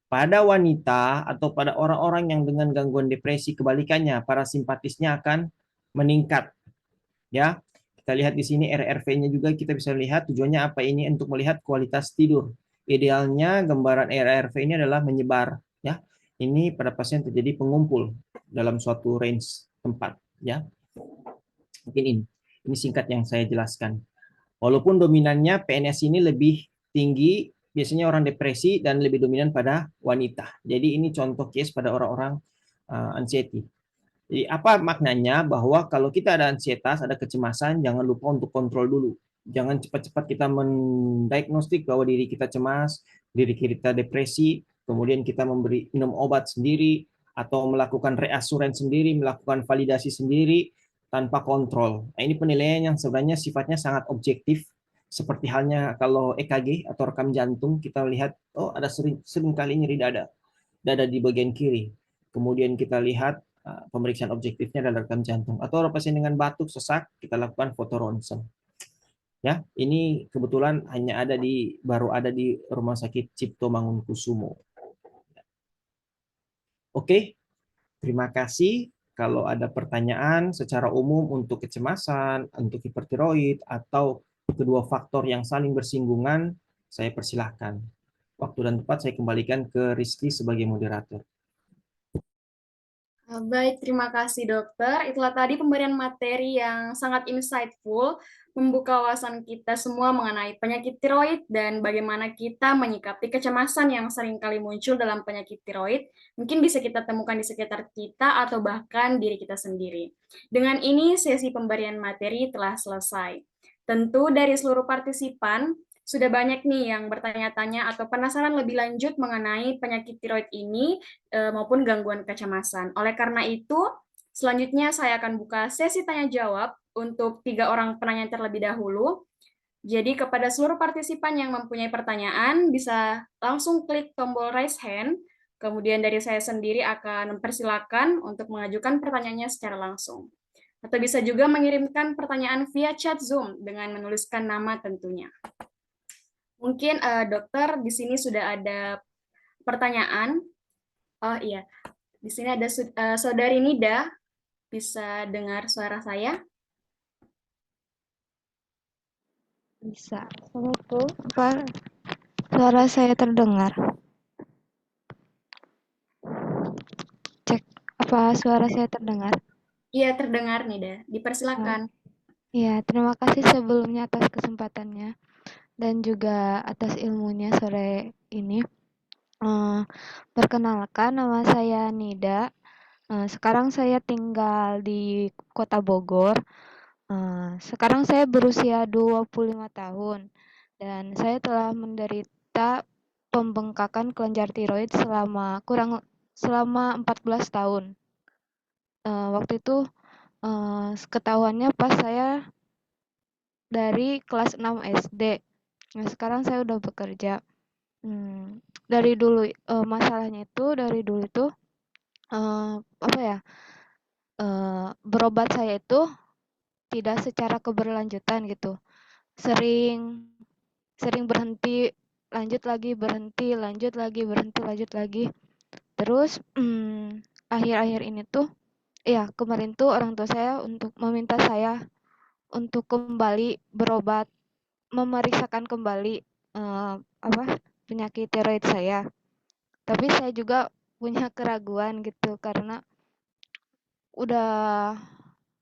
Pada wanita atau pada orang-orang yang dengan gangguan depresi kebalikannya, parasimpatisnya akan meningkat. Ya. Kita lihat di sini RRV-nya juga kita bisa lihat tujuannya apa ini untuk melihat kualitas tidur. Idealnya gambaran RRV ini adalah menyebar ya. Ini pada pasien terjadi pengumpul dalam suatu range tempat ya. Mungkin ini singkat yang saya jelaskan. Walaupun dominannya PNS ini lebih tinggi, biasanya orang depresi dan lebih dominan pada wanita. Jadi ini contoh case pada orang-orang anxiety. Jadi apa maknanya bahwa kalau kita ada ansietas, ada kecemasan, jangan lupa untuk kontrol dulu. Jangan cepat-cepat kita mendiagnostik bahwa diri kita cemas, diri kita depresi, kemudian kita memberi minum obat sendiri atau melakukan reassurance sendiri, melakukan validasi sendiri tanpa kontrol. Nah, ini penilaian yang sebenarnya sifatnya sangat objektif. Seperti halnya kalau EKG atau rekam jantung, kita lihat, oh ada sering kali nyeri dada di bagian kiri. Kemudian kita lihat pemeriksaan objektifnya adalah rekam jantung. Atau pasien dengan batuk, sesak, kita lakukan foto ronsen. Ya, ini kebetulan baru ada di Rumah Sakit Cipto Mangunkusumo. Oke, terima kasih. Kalau ada pertanyaan secara umum untuk kecemasan, untuk hipertiroid, atau kedua faktor yang saling bersinggungan, saya persilahkan. Waktu dan tempat saya kembalikan ke Rizky sebagai moderator. Baik, terima kasih dokter. Itulah tadi pemberian materi yang sangat insightful, membuka wawasan kita semua mengenai penyakit tiroid dan bagaimana kita menyikapi kecemasan yang sering kali muncul dalam penyakit tiroid. Mungkin bisa kita temukan di sekitar kita atau bahkan diri kita sendiri. Dengan ini, sesi pemberian materi telah selesai. Tentu dari seluruh partisipan, sudah banyak nih yang bertanya-tanya atau penasaran lebih lanjut mengenai penyakit tiroid ini maupun gangguan kecemasan. Oleh karena itu, selanjutnya saya akan buka sesi tanya jawab untuk 3 orang penanya terlebih dahulu. Jadi kepada seluruh partisipan yang mempunyai pertanyaan bisa langsung klik tombol raise hand. Kemudian dari saya sendiri akan mempersilakan untuk mengajukan pertanyaannya secara langsung. Atau bisa juga mengirimkan pertanyaan via chat Zoom dengan menuliskan nama tentunya. Mungkin dokter di sini sudah ada pertanyaan. Oh iya, di sini ada Saudari Nida, bisa dengar suara saya? Bisa. Assalamualaikum. Apa suara saya terdengar? Cek, apa suara saya terdengar? Iya, terdengar Nida. Dipersilakan. Ya, terima kasih sebelumnya atas kesempatannya dan juga atas ilmunya sore ini. Perkenalkan, nama saya Nida. Sekarang saya tinggal di Kota Bogor. Sekarang saya berusia 25 tahun dan saya telah menderita pembengkakan kelenjar tiroid selama 14 tahun. Waktu itu ketahuannya pas saya dari kelas 6 SD. Nah, sekarang saya udah bekerja. Dari dulu masalahnya itu dari dulu itu apa ya? Berobat saya itu tidak secara keberlanjutan gitu. Sering sering berhenti, lanjut lagi, berhenti, lanjut lagi, berhenti, lanjut lagi. Terus akhir-akhir ini tuh, ya kemarin tuh orang tua saya untuk meminta saya untuk kembali berobat, memeriksakan kembali penyakit tiroid saya. Tapi saya juga punya keraguan gitu karena udah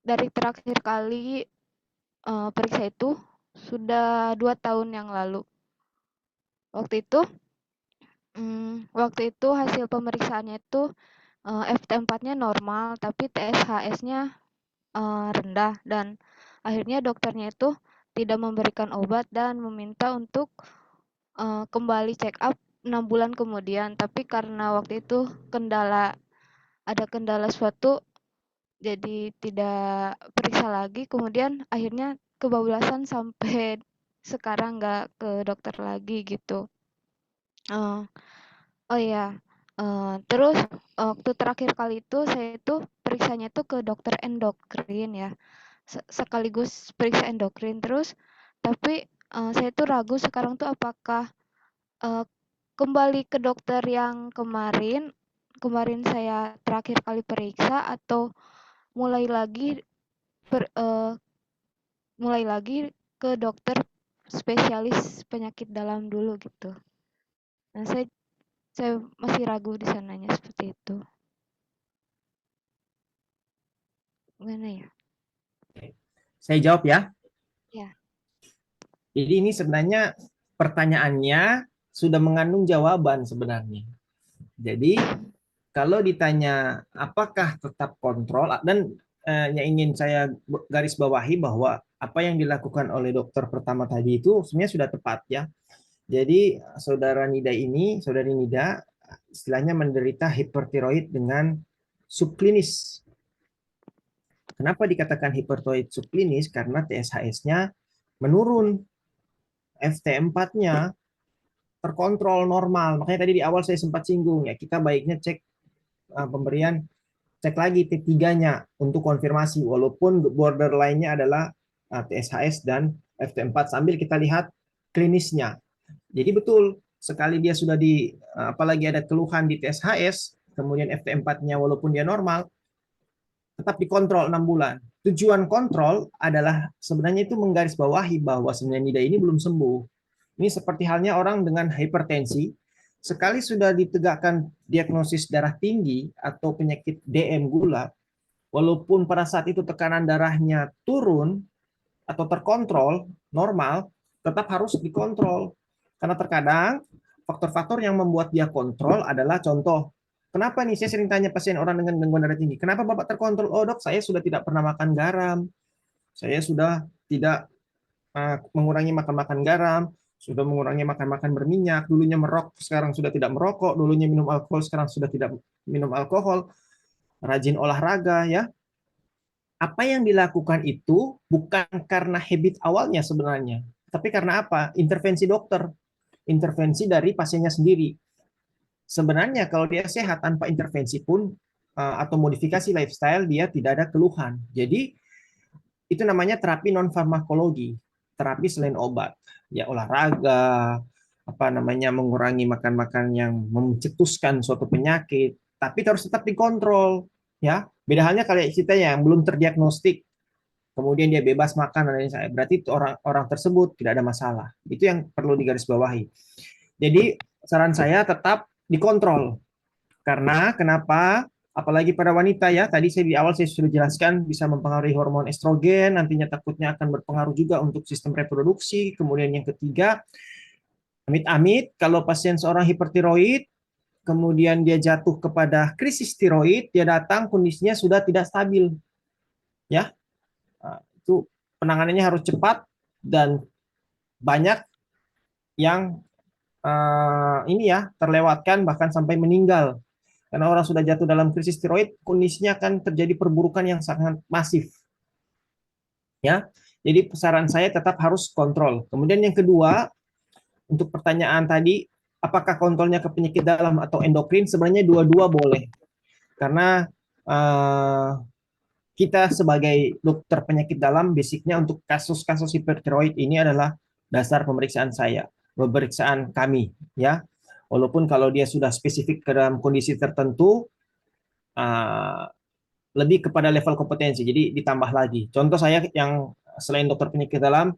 dari terakhir kali periksa itu sudah 2 tahun yang lalu. Waktu itu hasil pemeriksaannya itu FT4-nya normal, tapi TSHS-nya rendah dan akhirnya dokternya itu tidak memberikan obat dan meminta untuk kembali check up 6 bulan kemudian. Tapi karena waktu itu ada kendala suatu, jadi tidak periksa lagi. Kemudian akhirnya kebablasan sampai sekarang nggak ke dokter lagi gitu. Oh iya, terus waktu terakhir kali itu saya itu periksanya itu ke dokter endokrin ya, sekaligus periksa endokrin terus, tapi saya itu ragu sekarang tuh apakah kembali ke dokter yang kemarin saya terakhir kali periksa atau mulai lagi mulai lagi ke dokter spesialis penyakit dalam dulu gitu. Nah, saya masih ragu di sananya seperti itu. Gimana ya? Saya jawab ya. Ya. Jadi ini sebenarnya pertanyaannya sudah mengandung jawaban sebenarnya. Jadi kalau ditanya apakah tetap kontrol, dan yang ingin saya garis bawahi bahwa apa yang dilakukan oleh dokter pertama tadi itu sebenarnya sudah tepat ya. Jadi saudari Nida istilahnya menderita hipertiroid dengan subklinis. Kenapa dikatakan hipertiroid subklinis? Karena TSHS-nya menurun, FT4-nya terkontrol normal. Makanya tadi di awal saya sempat singgung ya, kita baiknya cek cek lagi T3-nya untuk konfirmasi, walaupun borderline-nya adalah TSHS dan FT4 sambil kita lihat klinisnya. Jadi betul, sekali dia sudah apalagi ada keluhan di TSHS, kemudian FT4-nya walaupun dia normal, tetap dikontrol 6 bulan. Tujuan kontrol adalah sebenarnya itu menggarisbawahi bahwa sebenarnya Nida ini belum sembuh. Ini seperti halnya orang dengan hipertensi, sekali sudah ditegakkan diagnosis darah tinggi atau penyakit DM gula, walaupun pada saat itu tekanan darahnya turun atau terkontrol, normal, tetap harus dikontrol. Karena terkadang faktor-faktor yang membuat dia kontrol adalah contoh, kenapa nih saya sering tanya pasien orang dengan gangguan darah tinggi, kenapa Bapak terkontrol? Oh dok, saya sudah tidak pernah makan garam, saya sudah tidak mengurangi makan-makan garam, sudah mengurangi makan-makan berminyak, dulunya merokok, sekarang sudah tidak merokok, dulunya minum alkohol, sekarang sudah tidak minum alkohol, rajin olahraga ya. Apa yang dilakukan itu bukan karena habit awalnya sebenarnya, tapi karena apa? Intervensi dokter, intervensi dari pasiennya sendiri. Sebenarnya kalau dia sehat tanpa intervensi pun atau modifikasi lifestyle, dia tidak ada keluhan. Jadi itu namanya terapi non farmakologi, terapi selain obat. Ya olahraga, apa namanya mengurangi makan-makan yang mencetuskan suatu penyakit, tapi harus tetap dikontrol. Ya, beda halnya kalau kita yang belum terdiagnostik, kemudian dia bebas makan dan lain-lain, berarti orang tersebut tidak ada masalah. Itu yang perlu digarisbawahi. Jadi saran saya tetap dikontrol. Karena kenapa? Apalagi pada wanita ya, tadi saya di awal saya sudah jelaskan bisa mempengaruhi hormon estrogen, nantinya takutnya akan berpengaruh juga untuk sistem reproduksi. Kemudian yang ketiga, amit-amit kalau pasien seorang hipertiroid, kemudian dia jatuh kepada krisis tiroid, dia datang kondisinya sudah tidak stabil. Ya, itu penanganannya harus cepat dan banyak yang ini ya terlewatkan bahkan sampai meninggal. Karena orang sudah jatuh dalam krisis tiroid, kondisinya akan terjadi perburukan yang sangat masif. Ya, jadi saran saya tetap harus kontrol. Kemudian yang kedua, untuk pertanyaan tadi, apakah kontrolnya ke penyakit dalam atau endokrin? Sebenarnya dua-dua boleh. Karena kita sebagai dokter penyakit dalam, basicnya untuk kasus-kasus hipertiroid ini adalah dasar pemeriksaan saya, pemeriksaan kami, ya. Walaupun kalau dia sudah spesifik ke dalam kondisi tertentu, lebih kepada level kompetensi, jadi ditambah lagi. Contoh saya yang selain dokter penyakit dalam,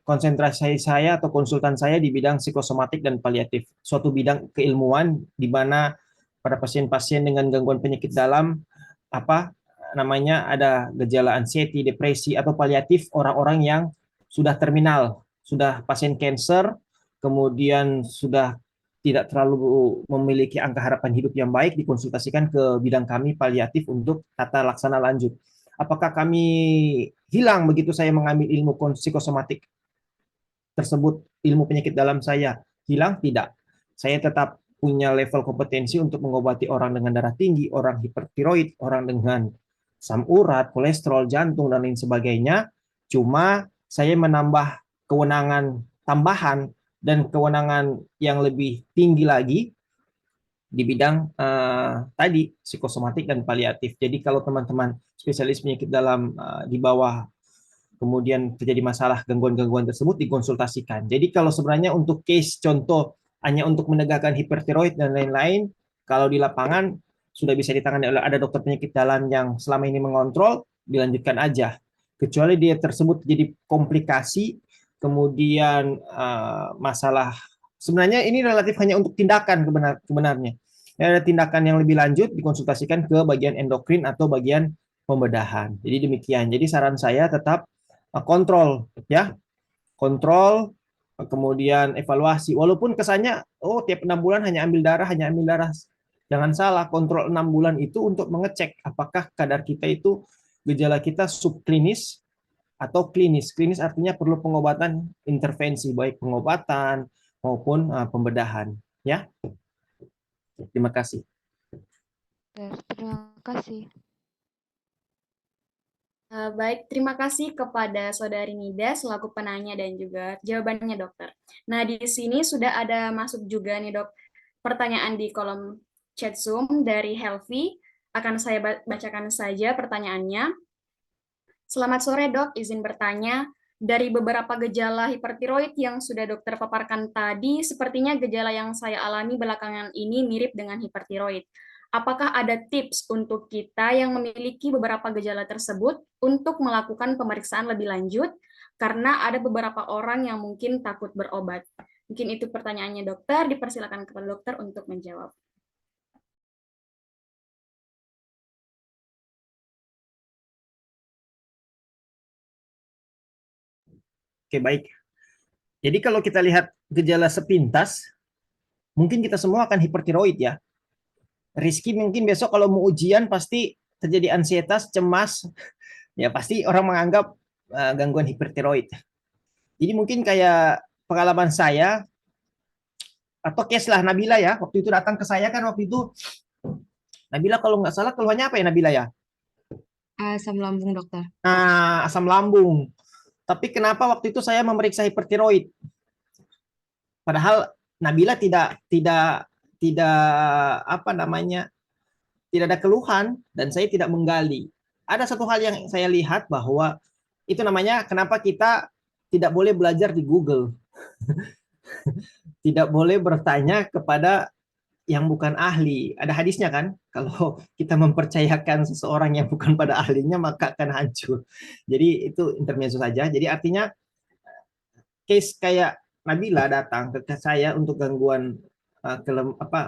konsentrasi saya atau konsultan saya di bidang psikosomatik dan paliatif, suatu bidang keilmuan di mana pada pasien-pasien dengan gangguan penyakit dalam apa namanya ada gejala anxiety, depresi atau paliatif, orang-orang yang sudah terminal, sudah pasien cancer, kemudian sudah tidak terlalu memiliki angka harapan hidup yang baik, dikonsultasikan ke bidang kami paliatif untuk tata laksana lanjut. Apakah kami hilang begitu saya mengambil ilmu psikosomatik tersebut, ilmu penyakit dalam saya hilang? Tidak. Saya tetap punya level kompetensi untuk mengobati orang dengan darah tinggi, orang hipertiroid, orang dengan asam urat, kolesterol, jantung, dan lain sebagainya. Cuma saya menambah kewenangan tambahan dan kewenangan yang lebih tinggi lagi di bidang tadi psikosomatik dan paliatif. Jadi kalau teman-teman spesialis penyakit dalam di bawah kemudian terjadi masalah gangguan-gangguan tersebut dikonsultasikan. Jadi kalau sebenarnya untuk case contoh hanya untuk menegakkan hipertiroid dan lain-lain, kalau di lapangan sudah bisa ditangani oleh ada dokter penyakit dalam yang selama ini mengontrol, dilanjutkan aja. Kecuali dia tersebut jadi komplikasi, kemudian masalah. Sebenarnya ini relatif hanya untuk tindakan sebenarnya. Ada tindakan yang lebih lanjut dikonsultasikan ke bagian endokrin atau bagian pembedahan. Jadi demikian. Jadi saran saya tetap kontrol, ya, kontrol, kemudian evaluasi. Walaupun kesannya, oh tiap 6 bulan hanya ambil darah, hanya ambil darah. Jangan salah, kontrol 6 bulan itu untuk mengecek apakah kadar kita itu, gejala kita subklinis atau klinis. Klinis artinya perlu pengobatan intervensi, baik pengobatan maupun pembedahan. Ya, terima kasih. Terima kasih. Baik, terima kasih kepada Saudari Nida selaku penanya dan juga jawabannya, dokter. Nah, di sini sudah ada masuk juga nih, dok, pertanyaan di kolom chat Zoom dari Helvi. Akan saya bacakan saja pertanyaannya. Selamat sore, dok. Izin bertanya, dari beberapa gejala hipertiroid yang sudah dokter paparkan tadi, sepertinya gejala yang saya alami belakangan ini mirip dengan hipertiroid. Apakah ada tips untuk kita yang memiliki beberapa gejala tersebut untuk melakukan pemeriksaan lebih lanjut? Karena ada beberapa orang yang mungkin takut berobat. Mungkin itu pertanyaannya, dokter. Dipersilakan kepada dokter untuk menjawab. Oke, baik. Jadi kalau kita lihat gejala sepintas, mungkin kita semua akan hipertiroid ya. Rizky mungkin besok kalau mau ujian pasti terjadi ansietas, cemas, ya pasti orang menganggap gangguan hipertiroid. Jadi mungkin kayak pengalaman saya, atau case lah Nabila ya, waktu itu datang ke saya kan waktu itu, Nabila kalau nggak salah keluhannya apa ya Nabila ya? Asam lambung, dokter. Nah, asam lambung. Tapi kenapa waktu itu saya memeriksa hipertiroid? Padahal Nabila tidak apa namanya, tidak ada keluhan dan saya tidak menggali. Ada satu hal yang saya lihat bahwa itu namanya kenapa kita tidak boleh belajar di Google. Tidak boleh bertanya kepada yang bukan ahli. Ada hadisnya kan, kalau kita mempercayakan seseorang yang bukan pada ahlinya maka akan hancur. Jadi itu intermezzo saja. Jadi artinya case kayak Nabila datang ke saya untuk gangguan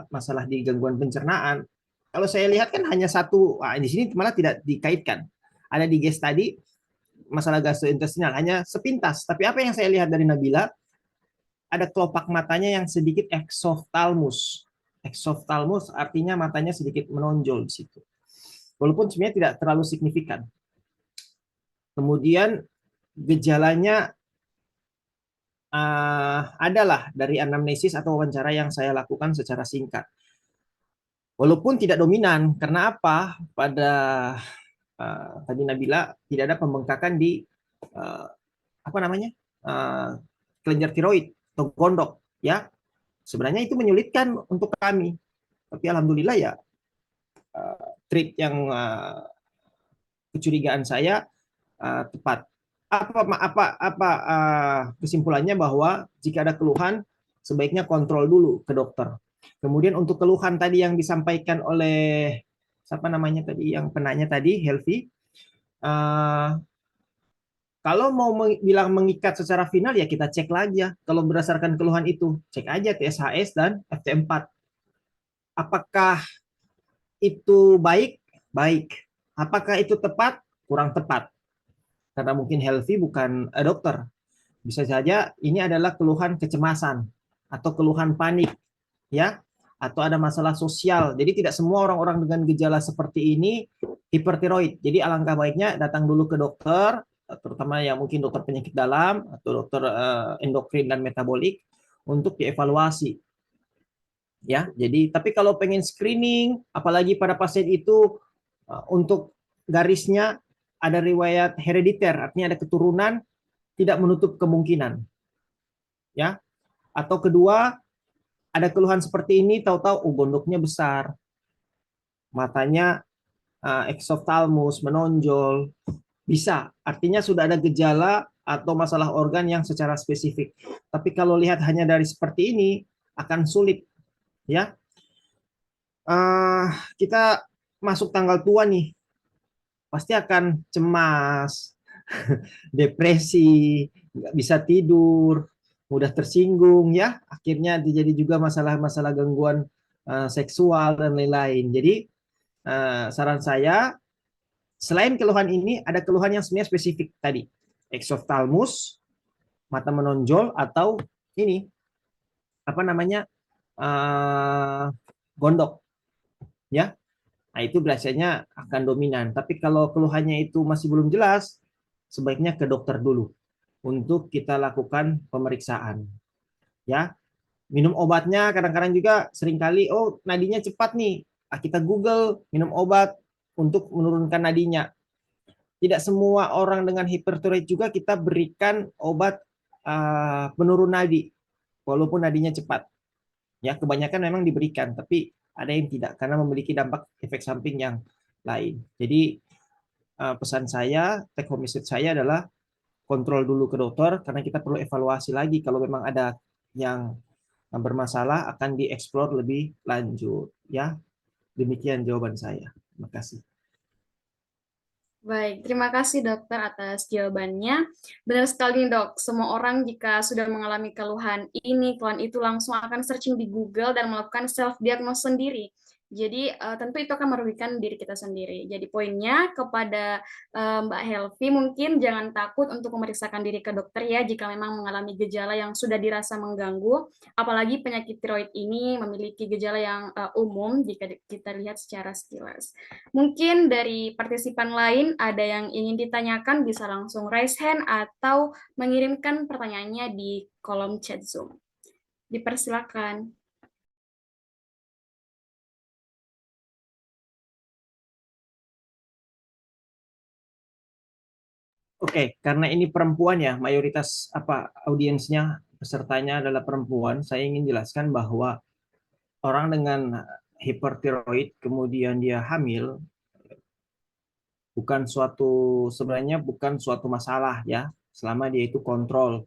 masalah di gangguan pencernaan. Kalau saya lihat kan hanya satu, di sini malah tidak dikaitkan. Ada di case tadi masalah gastrointestinal hanya sepintas. Tapi apa yang saya lihat dari Nabila, ada kelopak matanya yang sedikit exophthalmos. Exophthalmos artinya matanya sedikit menonjol di situ. Walaupun sebenarnya tidak terlalu signifikan. Kemudian gejalanya adalah dari anamnesis atau wawancara yang saya lakukan secara singkat. Walaupun tidak dominan, karena apa? Pada tadi Nabila tidak ada pembengkakan di apa namanya kelenjar tiroid atau gondok, ya. Sebenarnya itu menyulitkan untuk kami, tapi alhamdulillah ya treat yang kecurigaan saya tepat. Apa kesimpulannya bahwa jika ada keluhan sebaiknya kontrol dulu ke dokter. Kemudian untuk keluhan tadi yang disampaikan oleh siapa namanya tadi yang penanya tadi, Helvi, kalau mau bilang mengikat secara final ya kita cek lagi ya. Kalau berdasarkan keluhan itu, cek aja TSHS dan FT4. Apakah itu baik? Baik. Apakah itu tepat? Kurang tepat. Karena mungkin Helvi bukan dokter. Bisa saja ini adalah keluhan kecemasan atau keluhan panik, ya, atau ada masalah sosial. Jadi tidak semua orang-orang dengan gejala seperti ini hipertiroid. Jadi alangkah baiknya datang dulu ke dokter, terutama yang mungkin dokter penyakit dalam atau dokter endokrin dan metabolik untuk dievaluasi. Ya, jadi tapi kalau pengen screening, apalagi pada pasien itu untuk garisnya ada riwayat herediter, artinya ada keturunan, tidak menutup kemungkinan. Ya. Atau kedua, ada keluhan seperti ini, tahu-tahu gondoknya besar. Matanya exophthalmos, menonjol. Bisa, artinya sudah ada gejala atau masalah organ yang secara spesifik. Tapi kalau lihat hanya dari seperti ini, akan sulit. Ya. Kita masuk tanggal tua nih. Pasti akan cemas, depresi, nggak bisa tidur, mudah tersinggung, ya. Akhirnya terjadi juga masalah-masalah gangguan seksual dan lain-lain. Jadi saran saya, selain keluhan ini, ada keluhan yang sebenarnya spesifik tadi. eksoftalmus, mata menonjol, atau ini apa namanya gondok, ya. Nah, itu biasanya akan dominan. Tapi kalau keluhannya itu masih belum jelas, sebaiknya ke dokter dulu untuk kita lakukan pemeriksaan. Ya, minum obatnya kadang-kadang juga seringkali, oh nadinya cepat nih. Kita Google minum obat untuk menurunkan nadinya. Tidak semua orang dengan hipertiroid juga kita berikan obat penurun nadi, walaupun nadinya cepat. Ya, kebanyakan memang diberikan, tapi ada yang tidak karena memiliki dampak efek samping yang lain. Jadi pesan saya, take home message saya adalah kontrol dulu ke dokter karena kita perlu evaluasi lagi kalau memang ada yang bermasalah akan dieksplor lebih lanjut, ya. Demikian jawaban saya. Terima kasih. Baik, terima kasih dokter atas jawabannya. Benar sekali dok, semua orang jika sudah mengalami keluhan ini, keluhan itu langsung akan searching di Google dan melakukan self-diagnose sendiri. Jadi tentu itu akan merugikan diri kita sendiri. Jadi poinnya kepada Mbak Helvi, mungkin jangan takut untuk memeriksakan diri ke dokter ya jika memang mengalami gejala yang sudah dirasa mengganggu. Apalagi penyakit tiroid ini memiliki gejala yang umum jika kita lihat secara sekilas. Mungkin dari partisipan lain ada yang ingin ditanyakan bisa langsung raise hand atau mengirimkan pertanyaannya di kolom chat Zoom. Dipersilakan. Oke, karena ini perempuan ya, mayoritas audiensnya pesertanya adalah perempuan, saya ingin jelaskan bahwa orang dengan hipertiroid kemudian dia hamil sebenarnya bukan suatu masalah ya, selama dia itu kontrol.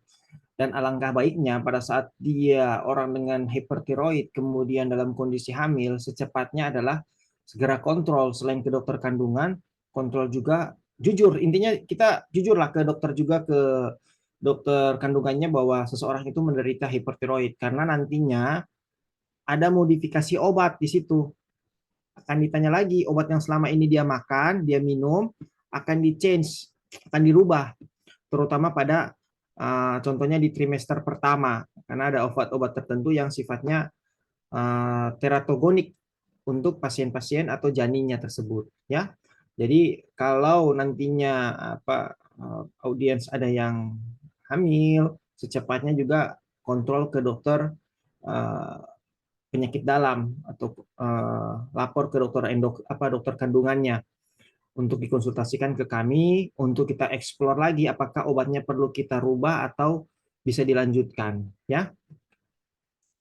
Dan alangkah baiknya pada saat dia orang dengan hipertiroid kemudian dalam kondisi hamil, secepatnya adalah segera kontrol, selain ke dokter kandungan, kontrol juga jujur. Intinya kita jujurlah ke dokter juga, ke dokter kandungannya bahwa seseorang itu menderita hipertiroid karena nantinya ada modifikasi obat di situ. Akan ditanya lagi obat yang selama ini dia makan, dia minum akan di-change, akan dirubah, terutama pada contohnya di trimester pertama, karena ada obat-obat tertentu yang sifatnya teratogenik untuk pasien-pasien atau janinnya tersebut, ya. Jadi kalau nantinya audiens ada yang hamil, secepatnya juga kontrol ke dokter penyakit dalam atau lapor ke dokter kandungannya untuk dikonsultasikan ke kami untuk kita eksplor lagi apakah obatnya perlu kita rubah atau bisa dilanjutkan, ya.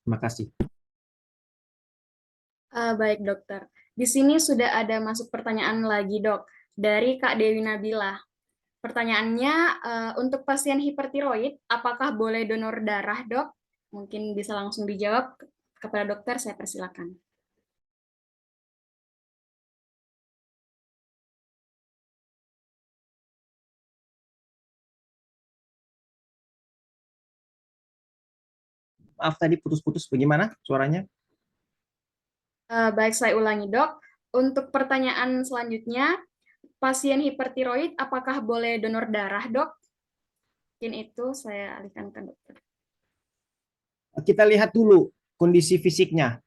Terima kasih. Baik dokter, di sini sudah ada masuk pertanyaan lagi dok dari Kak Dewi Nabila. Pertanyaannya, untuk pasien hipertiroid, apakah boleh donor darah dok? Mungkin bisa langsung dijawab kepada dokter, saya persilakan. Maaf tadi putus-putus, bagaimana suaranya? Baik, saya ulangi dok. Untuk pertanyaan selanjutnya, pasien hipertiroid apakah boleh donor darah dok? Mungkin itu saya alihkan ke dokter. Kita lihat dulu kondisi fisiknya,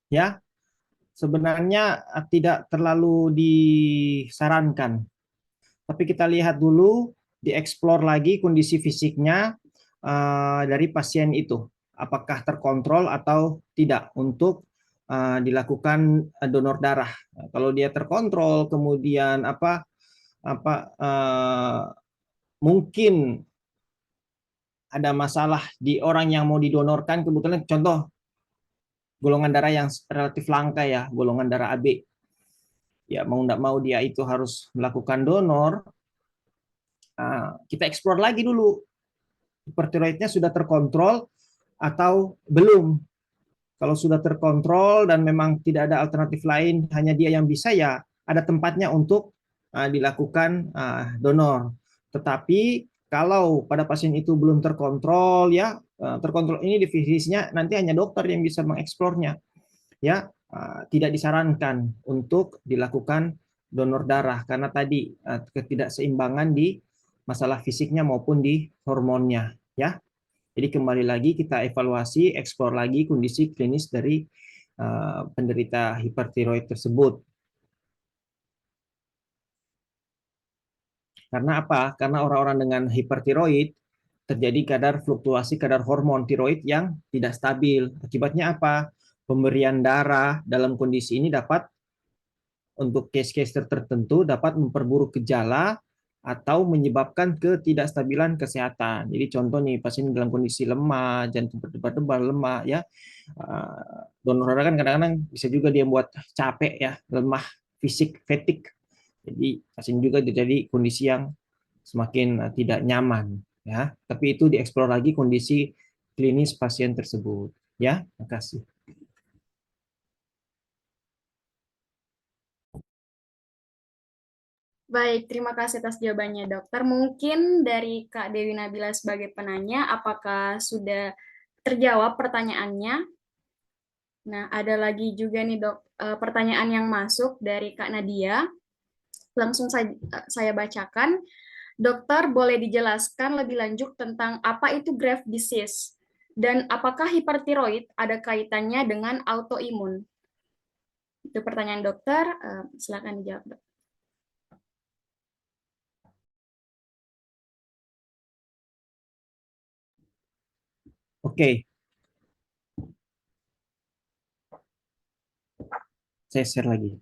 ya. Sebenarnya tidak terlalu disarankan, tapi kita lihat dulu, dieksplor lagi kondisi fisiknya dari pasien itu, apakah terkontrol atau tidak untuk dilakukan donor darah. Kalau dia terkontrol, kemudian mungkin ada masalah di orang yang mau didonorkan, kebetulan contoh golongan darah yang relatif langka ya, golongan darah AB. Ya mau tidak mau dia itu harus melakukan donor. Kita eksplor lagi dulu, hipertiroidnya sudah terkontrol atau belum. Kalau sudah terkontrol dan memang tidak ada alternatif lain, hanya dia yang bisa, ya ada tempatnya untuk dilakukan donor. Tetapi kalau pada pasien itu belum terkontrol, ya terkontrol ini definisinya nanti hanya dokter yang bisa mengeksplornya, ya tidak disarankan untuk dilakukan donor darah karena tadi ketidakseimbangan di masalah fisiknya maupun di hormonnya, ya. Jadi kembali lagi kita evaluasi, eksplor lagi kondisi klinis dari penderita hipertiroid tersebut. Karena apa? Karena orang-orang dengan hipertiroid terjadi fluktuasi kadar hormon tiroid yang tidak stabil. Akibatnya apa? Pemberian darah dalam kondisi ini dapat untuk case-case tertentu dapat memperburuk gejala atau menyebabkan ketidakstabilan kesehatan. Jadi contoh nih, pasien dalam kondisi lemah, jantung berdebar-debar, lemah ya. Donor darah kan kadang-kadang bisa juga dia buat capek ya, lemah fisik, fatigue. Jadi pasien juga terjadi kondisi yang semakin tidak nyaman ya. Tapi itu dieksplor lagi kondisi klinis pasien tersebut ya. Terima kasih. Baik, terima kasih atas jawabannya, dokter. Mungkin dari Kak Dewi Nabila sebagai penanya, apakah sudah terjawab pertanyaannya? Nah, ada lagi juga nih, dok, pertanyaan yang masuk dari Kak Nadia. Langsung saya bacakan. Dokter, boleh dijelaskan lebih lanjut tentang apa itu Graves' disease? Dan apakah hipertiroid ada kaitannya dengan autoimun? Itu pertanyaan dokter, silakan dijawab, dok. Oke. Saya share lagi.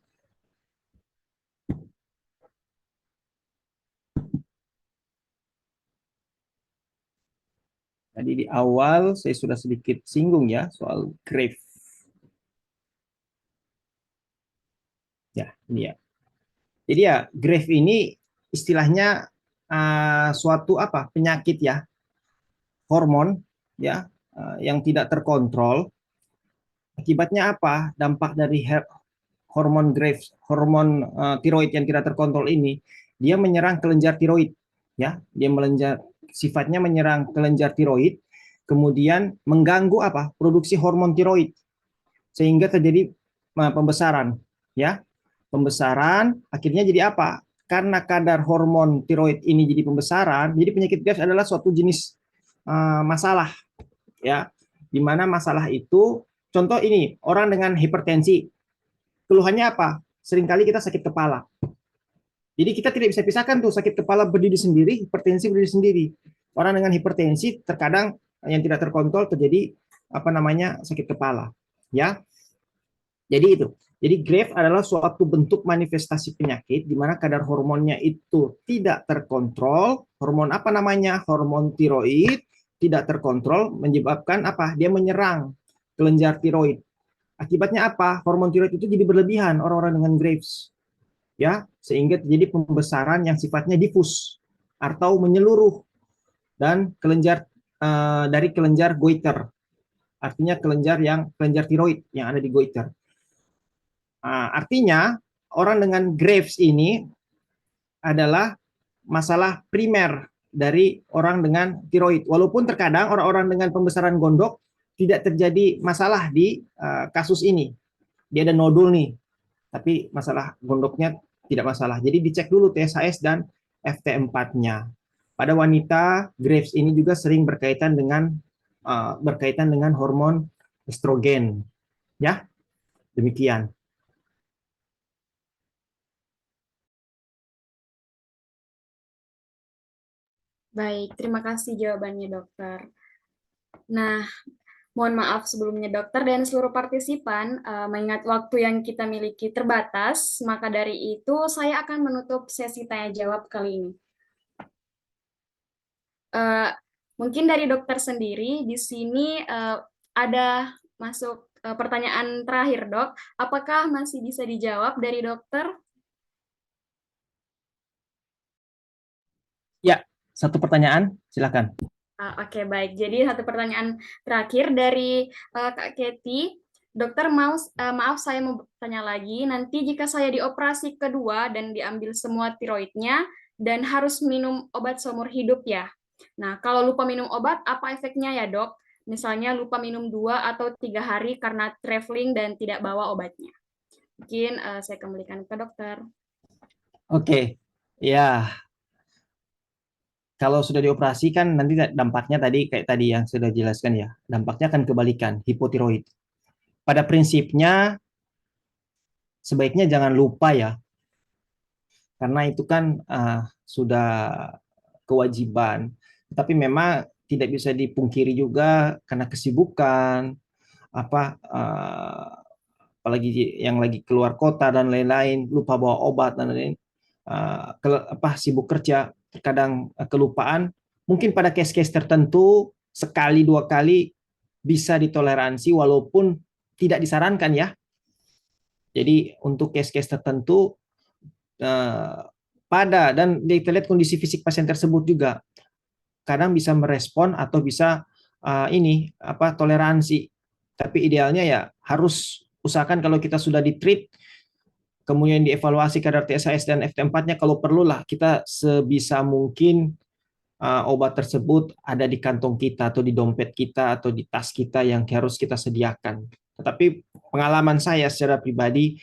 Tadi di awal saya sudah sedikit singgung ya soal Graves. Ya, ini ya. Jadi ya Graves ini istilahnya suatu penyakit ya, hormon ya yang tidak terkontrol. Akibatnya apa? Dampak dari hormon Graves, hormon tiroid yang tidak terkontrol ini, dia menyerang kelenjar tiroid ya, sifatnya menyerang kelenjar tiroid, kemudian mengganggu produksi hormon tiroid sehingga terjadi pembesaran ya. Pembesaran akhirnya jadi apa? Karena kadar hormon tiroid ini jadi pembesaran, jadi penyakit Graves adalah suatu jenis masalah ya. Di mana masalah itu, contoh ini, orang dengan hipertensi, keluhannya apa? Seringkali kita sakit kepala. Jadi kita tidak bisa pisahkan tuh sakit kepala berdiri sendiri, hipertensi berdiri sendiri. Orang dengan hipertensi terkadang yang tidak terkontrol terjadi sakit kepala, ya. Jadi itu. Jadi Graves adalah suatu bentuk manifestasi penyakit di mana kadar hormonnya itu tidak terkontrol. Hormon Hormon tiroid tidak terkontrol menyebabkan dia menyerang kelenjar tiroid. Akibatnya apa? Hormon tiroid itu jadi berlebihan orang-orang dengan Graves. Ya, sehingga terjadi pembesaran yang sifatnya difus atau menyeluruh dan dari kelenjar goiter. Artinya kelenjar tiroid yang ada di goiter. Artinya orang dengan Graves ini adalah masalah primer dari orang dengan tiroid. Walaupun terkadang orang-orang dengan pembesaran gondok tidak terjadi masalah di kasus ini. Dia ada nodul nih, tapi masalah gondoknya tidak masalah. Jadi dicek dulu TSH dan FT4-nya. Pada wanita, Graves ini juga sering berkaitan dengan hormon estrogen. Ya, demikian. Baik, terima kasih jawabannya, dokter. Nah, mohon maaf sebelumnya, dokter dan seluruh partisipan, mengingat waktu yang kita miliki terbatas, maka dari itu saya akan menutup sesi tanya-jawab kali ini. Mungkin dari dokter sendiri, di sini ada masuk pertanyaan terakhir, dok. Apakah masih bisa dijawab dari dokter? Ya, satu pertanyaan, silakan. Oke, baik. Jadi satu pertanyaan terakhir dari Kak Kety. Dokter, maaf saya mau bertanya lagi. Nanti jika saya dioperasi kedua dan diambil semua tiroidnya dan harus minum obat seumur hidup ya. Nah, kalau lupa minum obat, apa efeknya ya, dok? Misalnya lupa minum 2 atau 3 hari karena traveling dan tidak bawa obatnya. Mungkin saya kembalikan ke dokter. Oke, ya. kalau sudah dioperasi kan nanti dampaknya tadi kayak tadi yang sudah jelaskan ya, dampaknya akan kebalikan, hipotiroid. Pada prinsipnya sebaiknya jangan lupa ya, karena itu kan sudah kewajiban. Tapi memang tidak bisa dipungkiri juga karena kesibukan, apalagi yang lagi keluar kota dan lain-lain, lupa bawa obat dan lain-lain, sibuk kerja, terkadang kelupaan. Mungkin pada case-case tertentu sekali dua kali bisa ditoleransi walaupun tidak disarankan ya. Jadi untuk case-case tertentu dan kita lihat kondisi fisik pasien tersebut juga kadang bisa merespon atau bisa toleransi. Tapi idealnya ya harus usahakan kalau kita sudah di-treat, kemudian dievaluasi kadar TSH dan FT4-nya, kalau perlulah kita sebisa mungkin obat tersebut ada di kantong kita atau di dompet kita atau di tas kita yang harus kita sediakan. Tetapi pengalaman saya secara pribadi,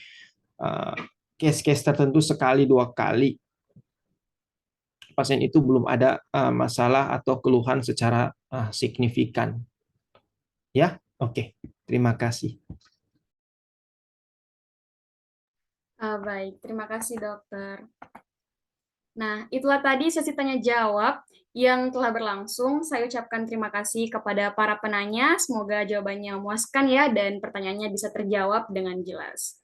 case-case tertentu sekali dua kali pasien itu belum ada masalah atau keluhan secara signifikan. Ya, oke. Terima kasih. Baik, terima kasih dokter. Nah, itulah tadi sesi tanya jawab yang telah berlangsung. Saya ucapkan terima kasih kepada para penanya. Semoga jawabannya memuaskan ya dan pertanyaannya bisa terjawab dengan jelas.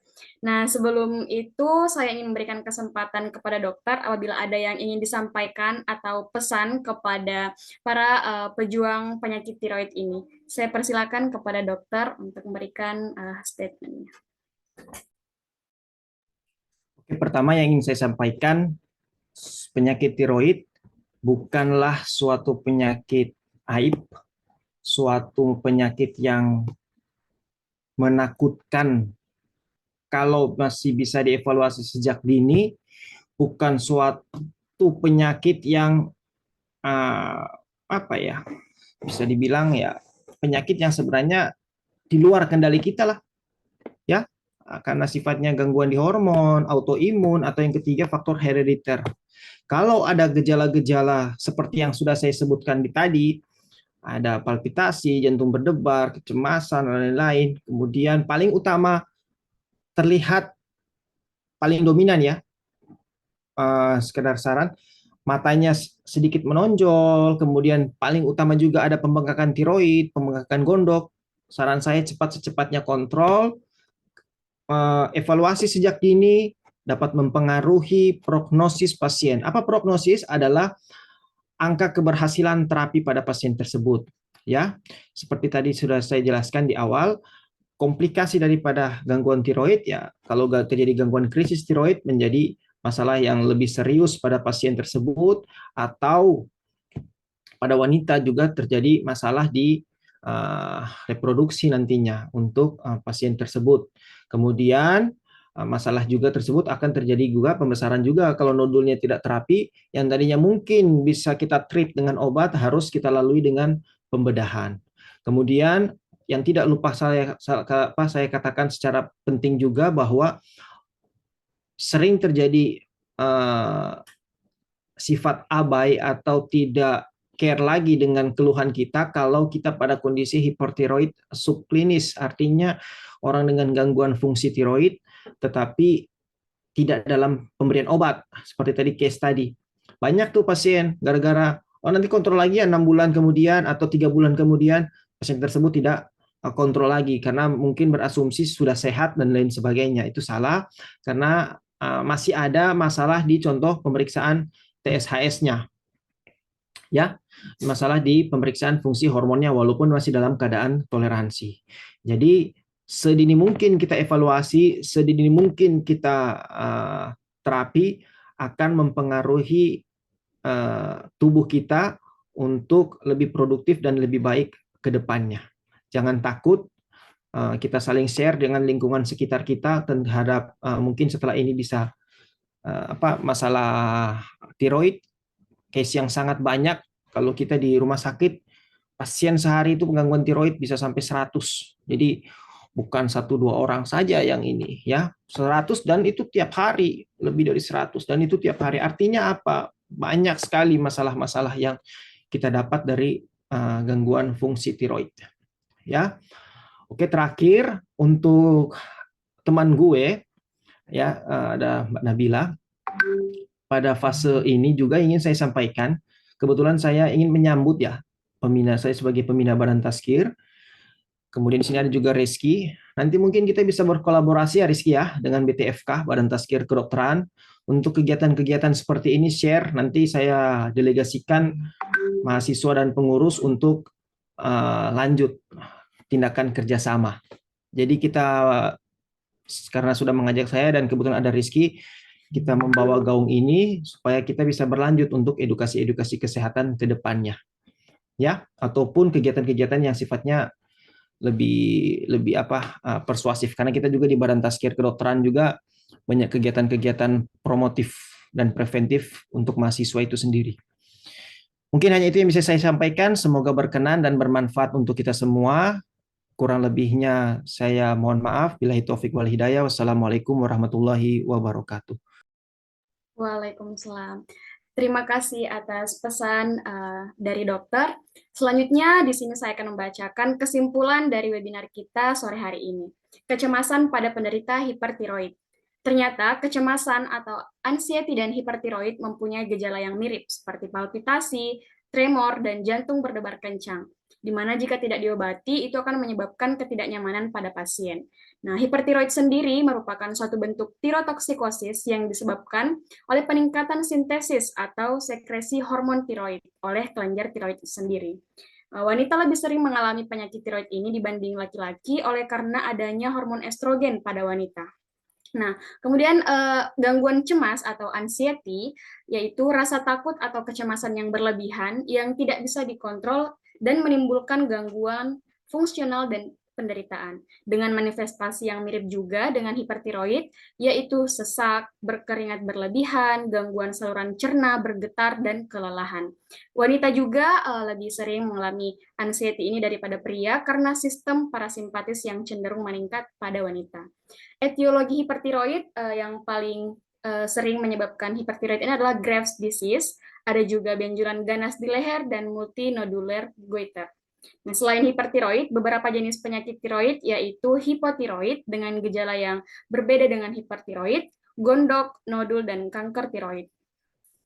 Nah, sebelum itu saya ingin memberikan kesempatan kepada dokter apabila ada yang ingin disampaikan atau pesan kepada para pejuang penyakit tiroid ini. Saya persilakan kepada dokter untuk memberikan statement-nya. Oke, pertama yang ingin saya sampaikan, penyakit tiroid bukanlah suatu penyakit aib, suatu penyakit yang menakutkan kalau masih bisa dievaluasi sejak dini, bukan suatu penyakit yang bisa dibilang ya penyakit yang sebenarnya di luar kendali kita lah, ya, karena sifatnya gangguan di hormon, autoimun, atau yang ketiga faktor herediter. Kalau ada gejala-gejala seperti yang sudah saya sebutkan tadi, ada palpitasi, jantung berdebar, kecemasan, dan lain-lain. Kemudian paling utama terlihat paling dominan ya, sekedar saran, matanya sedikit menonjol, kemudian paling utama juga ada pembengkakan tiroid, pembengkakan gondok. Saran saya secepatnya kontrol, evaluasi sejak dini dapat mempengaruhi prognosis pasien. Apa prognosis? Adalah angka keberhasilan terapi pada pasien tersebut. Ya, seperti tadi sudah saya jelaskan di awal, komplikasi daripada gangguan tiroid ya, kalau terjadi gangguan krisis tiroid menjadi masalah yang lebih serius pada pasien tersebut, atau pada wanita juga terjadi masalah di reproduksi nantinya untuk pasien tersebut. Kemudian masalah juga tersebut akan terjadi juga pembesaran juga kalau nodulnya tidak terapi, yang tadinya mungkin bisa kita treat dengan obat harus kita lalui dengan pembedahan. Kemudian yang tidak lupa saya katakan secara penting juga bahwa sering terjadi sifat abai atau tidak care lagi dengan keluhan kita kalau kita pada kondisi hipertiroid subklinis, artinya orang dengan gangguan fungsi tiroid tetapi tidak dalam pemberian obat, seperti tadi case tadi. Banyak tuh pasien gara-gara nanti kontrol lagi ya 6 bulan kemudian atau 3 bulan kemudian, pasien tersebut tidak kontrol lagi karena mungkin berasumsi sudah sehat dan lain sebagainya. Itu salah karena masih ada masalah di contoh pemeriksaan TSHS-nya. Ya, masalah di pemeriksaan fungsi hormonnya walaupun masih dalam keadaan toleransi. Jadi sedini mungkin kita evaluasi, sedini mungkin kita terapi akan mempengaruhi tubuh kita untuk lebih produktif dan lebih baik ke depannya. Jangan takut, kita saling share dengan lingkungan sekitar kita terhadap mungkin setelah ini bisa masalah tiroid, case yang sangat banyak. Kalau kita di rumah sakit, pasien sehari itu gangguan tiroid bisa sampai 100. Jadi bukan 1-2 orang saja yang ini ya, 100 dan itu tiap hari, lebih dari 100 dan itu tiap hari. Artinya apa? banyak sekali masalah-masalah yang kita dapat dari gangguan fungsi tiroid. Ya, oke, terakhir untuk teman gue ya, ada Mbak Nabila. Pada fase ini juga ingin saya sampaikan, kebetulan saya ingin menyambut ya pembina saya sebagai pembina Badan Tazkir. Kemudian di sini ada juga Rizky. Nanti mungkin kita bisa berkolaborasi ya Rizky ya dengan BTFK, Badan Tazkir Kedokteran. Untuk kegiatan-kegiatan seperti ini share, nanti saya delegasikan mahasiswa dan pengurus untuk lanjut tindakan kerjasama. Jadi kita, karena sudah mengajak saya dan kebetulan ada Rizky, kita membawa gaung ini supaya kita bisa berlanjut untuk edukasi-edukasi kesehatan ke depannya. Ya, ataupun kegiatan-kegiatan yang sifatnya lebih persuasif, karena kita juga di Badan Tazkir Kedokteran juga banyak kegiatan-kegiatan promotif dan preventif untuk mahasiswa itu sendiri. Mungkin hanya itu yang bisa saya sampaikan, semoga berkenan dan bermanfaat untuk kita semua. Kurang lebihnya saya mohon maaf. Billahi taufik wal hidayah. Wassalamualaikum warahmatullahi wabarakatuh. Waalaikumsalam. Terima kasih atas pesan dari dokter. Selanjutnya, di sini saya akan membacakan kesimpulan dari webinar kita sore hari ini. Kecemasan pada penderita hipertiroid. Ternyata kecemasan atau anxiety dan hipertiroid mempunyai gejala yang mirip, seperti palpitasi, tremor, dan jantung berdebar kencang, di mana jika tidak diobati, itu akan menyebabkan ketidaknyamanan pada pasien. Nah, hipertiroid sendiri merupakan suatu bentuk tirotoksikosis yang disebabkan oleh peningkatan sintesis atau sekresi hormon tiroid oleh kelenjar tiroid sendiri. Wanita lebih sering mengalami penyakit tiroid ini dibanding laki-laki oleh karena adanya hormon estrogen pada wanita. Nah, kemudian gangguan cemas atau anxiety, yaitu rasa takut atau kecemasan yang berlebihan yang tidak bisa dikontrol dan menimbulkan gangguan fungsional dan penderitaan. Dengan manifestasi yang mirip juga dengan hipertiroid, yaitu sesak, berkeringat berlebihan, gangguan saluran cerna, bergetar, dan kelelahan. Wanita juga lebih sering mengalami anxiety ini daripada pria karena sistem parasimpatis yang cenderung meningkat pada wanita. Etiologi hipertiroid yang paling sering menyebabkan hipertiroid ini adalah Graves' disease, ada juga benjolan ganas di leher, dan multinodular goiter. Nah, selain hipertiroid, beberapa jenis penyakit tiroid yaitu hipotiroid dengan gejala yang berbeda dengan hipertiroid, gondok, nodul, dan kanker tiroid.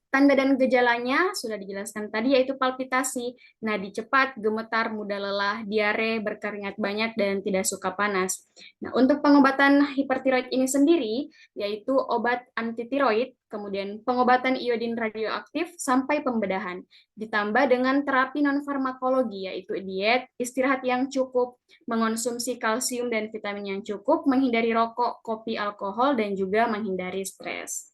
Tanda dan gejalanya sudah dijelaskan tadi, yaitu palpitasi, nadi cepat, gemetar, mudah lelah, diare, berkeringat banyak, dan tidak suka panas. Nah, untuk pengobatan hipertiroid ini sendiri, yaitu obat antitiroid, kemudian pengobatan iodin radioaktif, sampai pembedahan. Ditambah dengan terapi non-farmakologi, yaitu diet, istirahat yang cukup, mengonsumsi kalsium dan vitamin yang cukup, menghindari rokok, kopi, alkohol, dan juga menghindari stres.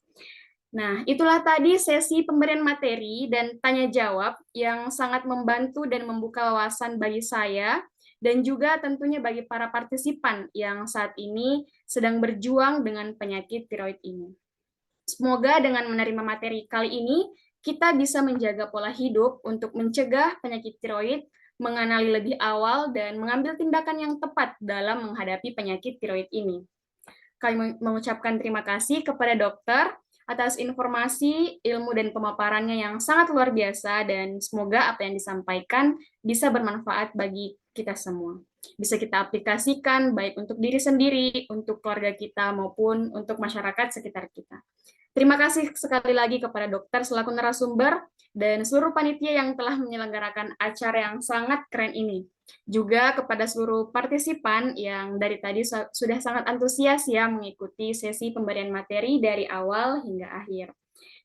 Nah, itulah tadi sesi pemberian materi dan tanya jawab yang sangat membantu dan membuka wawasan bagi saya dan juga tentunya bagi para partisipan yang saat ini sedang berjuang dengan penyakit tiroid ini. Semoga dengan menerima materi kali ini, kita bisa menjaga pola hidup untuk mencegah penyakit tiroid, mengenali lebih awal, dan mengambil tindakan yang tepat dalam menghadapi penyakit tiroid ini. Kami mengucapkan terima kasih kepada dokter atas informasi, ilmu, dan pemaparannya yang sangat luar biasa, dan semoga apa yang disampaikan bisa bermanfaat bagi kita semua. Bisa kita aplikasikan baik untuk diri sendiri, untuk keluarga kita, maupun untuk masyarakat sekitar kita. Terima kasih sekali lagi kepada dokter selaku narasumber dan seluruh panitia yang telah menyelenggarakan acara yang sangat keren ini. Juga kepada seluruh partisipan yang dari tadi sudah sangat antusias ya mengikuti sesi pemberian materi dari awal hingga akhir.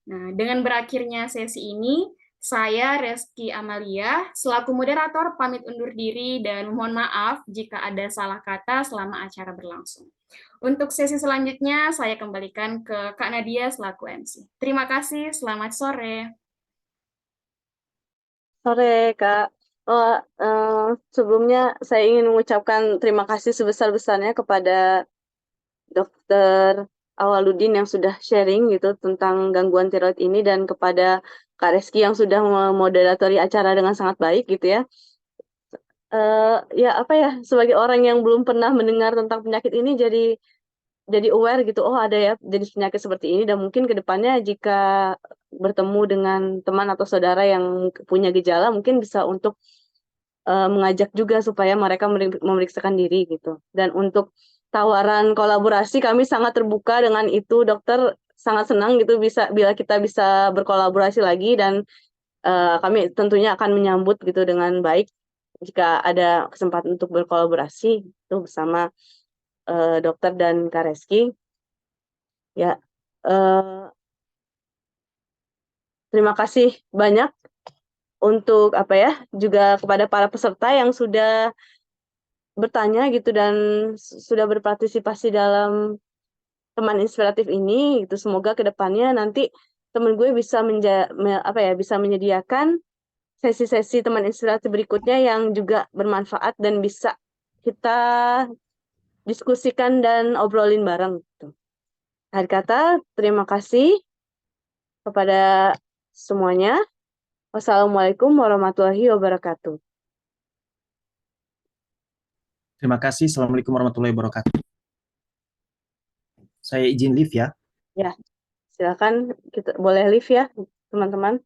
Nah, dengan berakhirnya sesi ini, saya Reski Amalia selaku moderator pamit undur diri dan mohon maaf jika ada salah kata selama acara berlangsung. Untuk sesi selanjutnya, saya kembalikan ke Kak Nadia selaku MC. Terima kasih, selamat sore. Sore, Kak. Sebelumnya saya ingin mengucapkan terima kasih sebesar-besarnya kepada Dr. Awaludin yang sudah sharing gitu tentang gangguan tiroid ini, dan kepada Kak Reski yang sudah memoderatori acara dengan sangat baik gitu ya. Sebagai orang yang belum pernah mendengar tentang penyakit ini jadi aware gitu, oh ada ya jenis penyakit seperti ini, dan mungkin ke depannya jika bertemu dengan teman atau saudara yang punya gejala, mungkin bisa untuk mengajak juga supaya mereka memeriksakan diri gitu. Dan untuk tawaran kolaborasi kami sangat terbuka dengan itu, dokter sangat senang gitu bila kita bisa berkolaborasi lagi, dan kami tentunya akan menyambut gitu dengan baik jika ada kesempatan untuk berkolaborasi itu bersama dokter dan Kak Reski. Ya, terima kasih banyak untuk juga kepada para peserta yang sudah bertanya gitu dan sudah berpartisipasi dalam teman inspiratif ini gitu. Semoga kedepannya nanti teman gue bisa bisa menyediakan sesi-sesi teman inspiratif berikutnya yang juga bermanfaat dan bisa kita diskusikan dan obrolin bareng gitu. Akhir kata, terima kasih kepada semuanya. Wassalamualaikum warahmatullahi wabarakatuh. Terima kasih. Assalamualaikum warahmatullahi wabarakatuh. Saya izin live ya. Ya, silakan boleh live ya, teman-teman.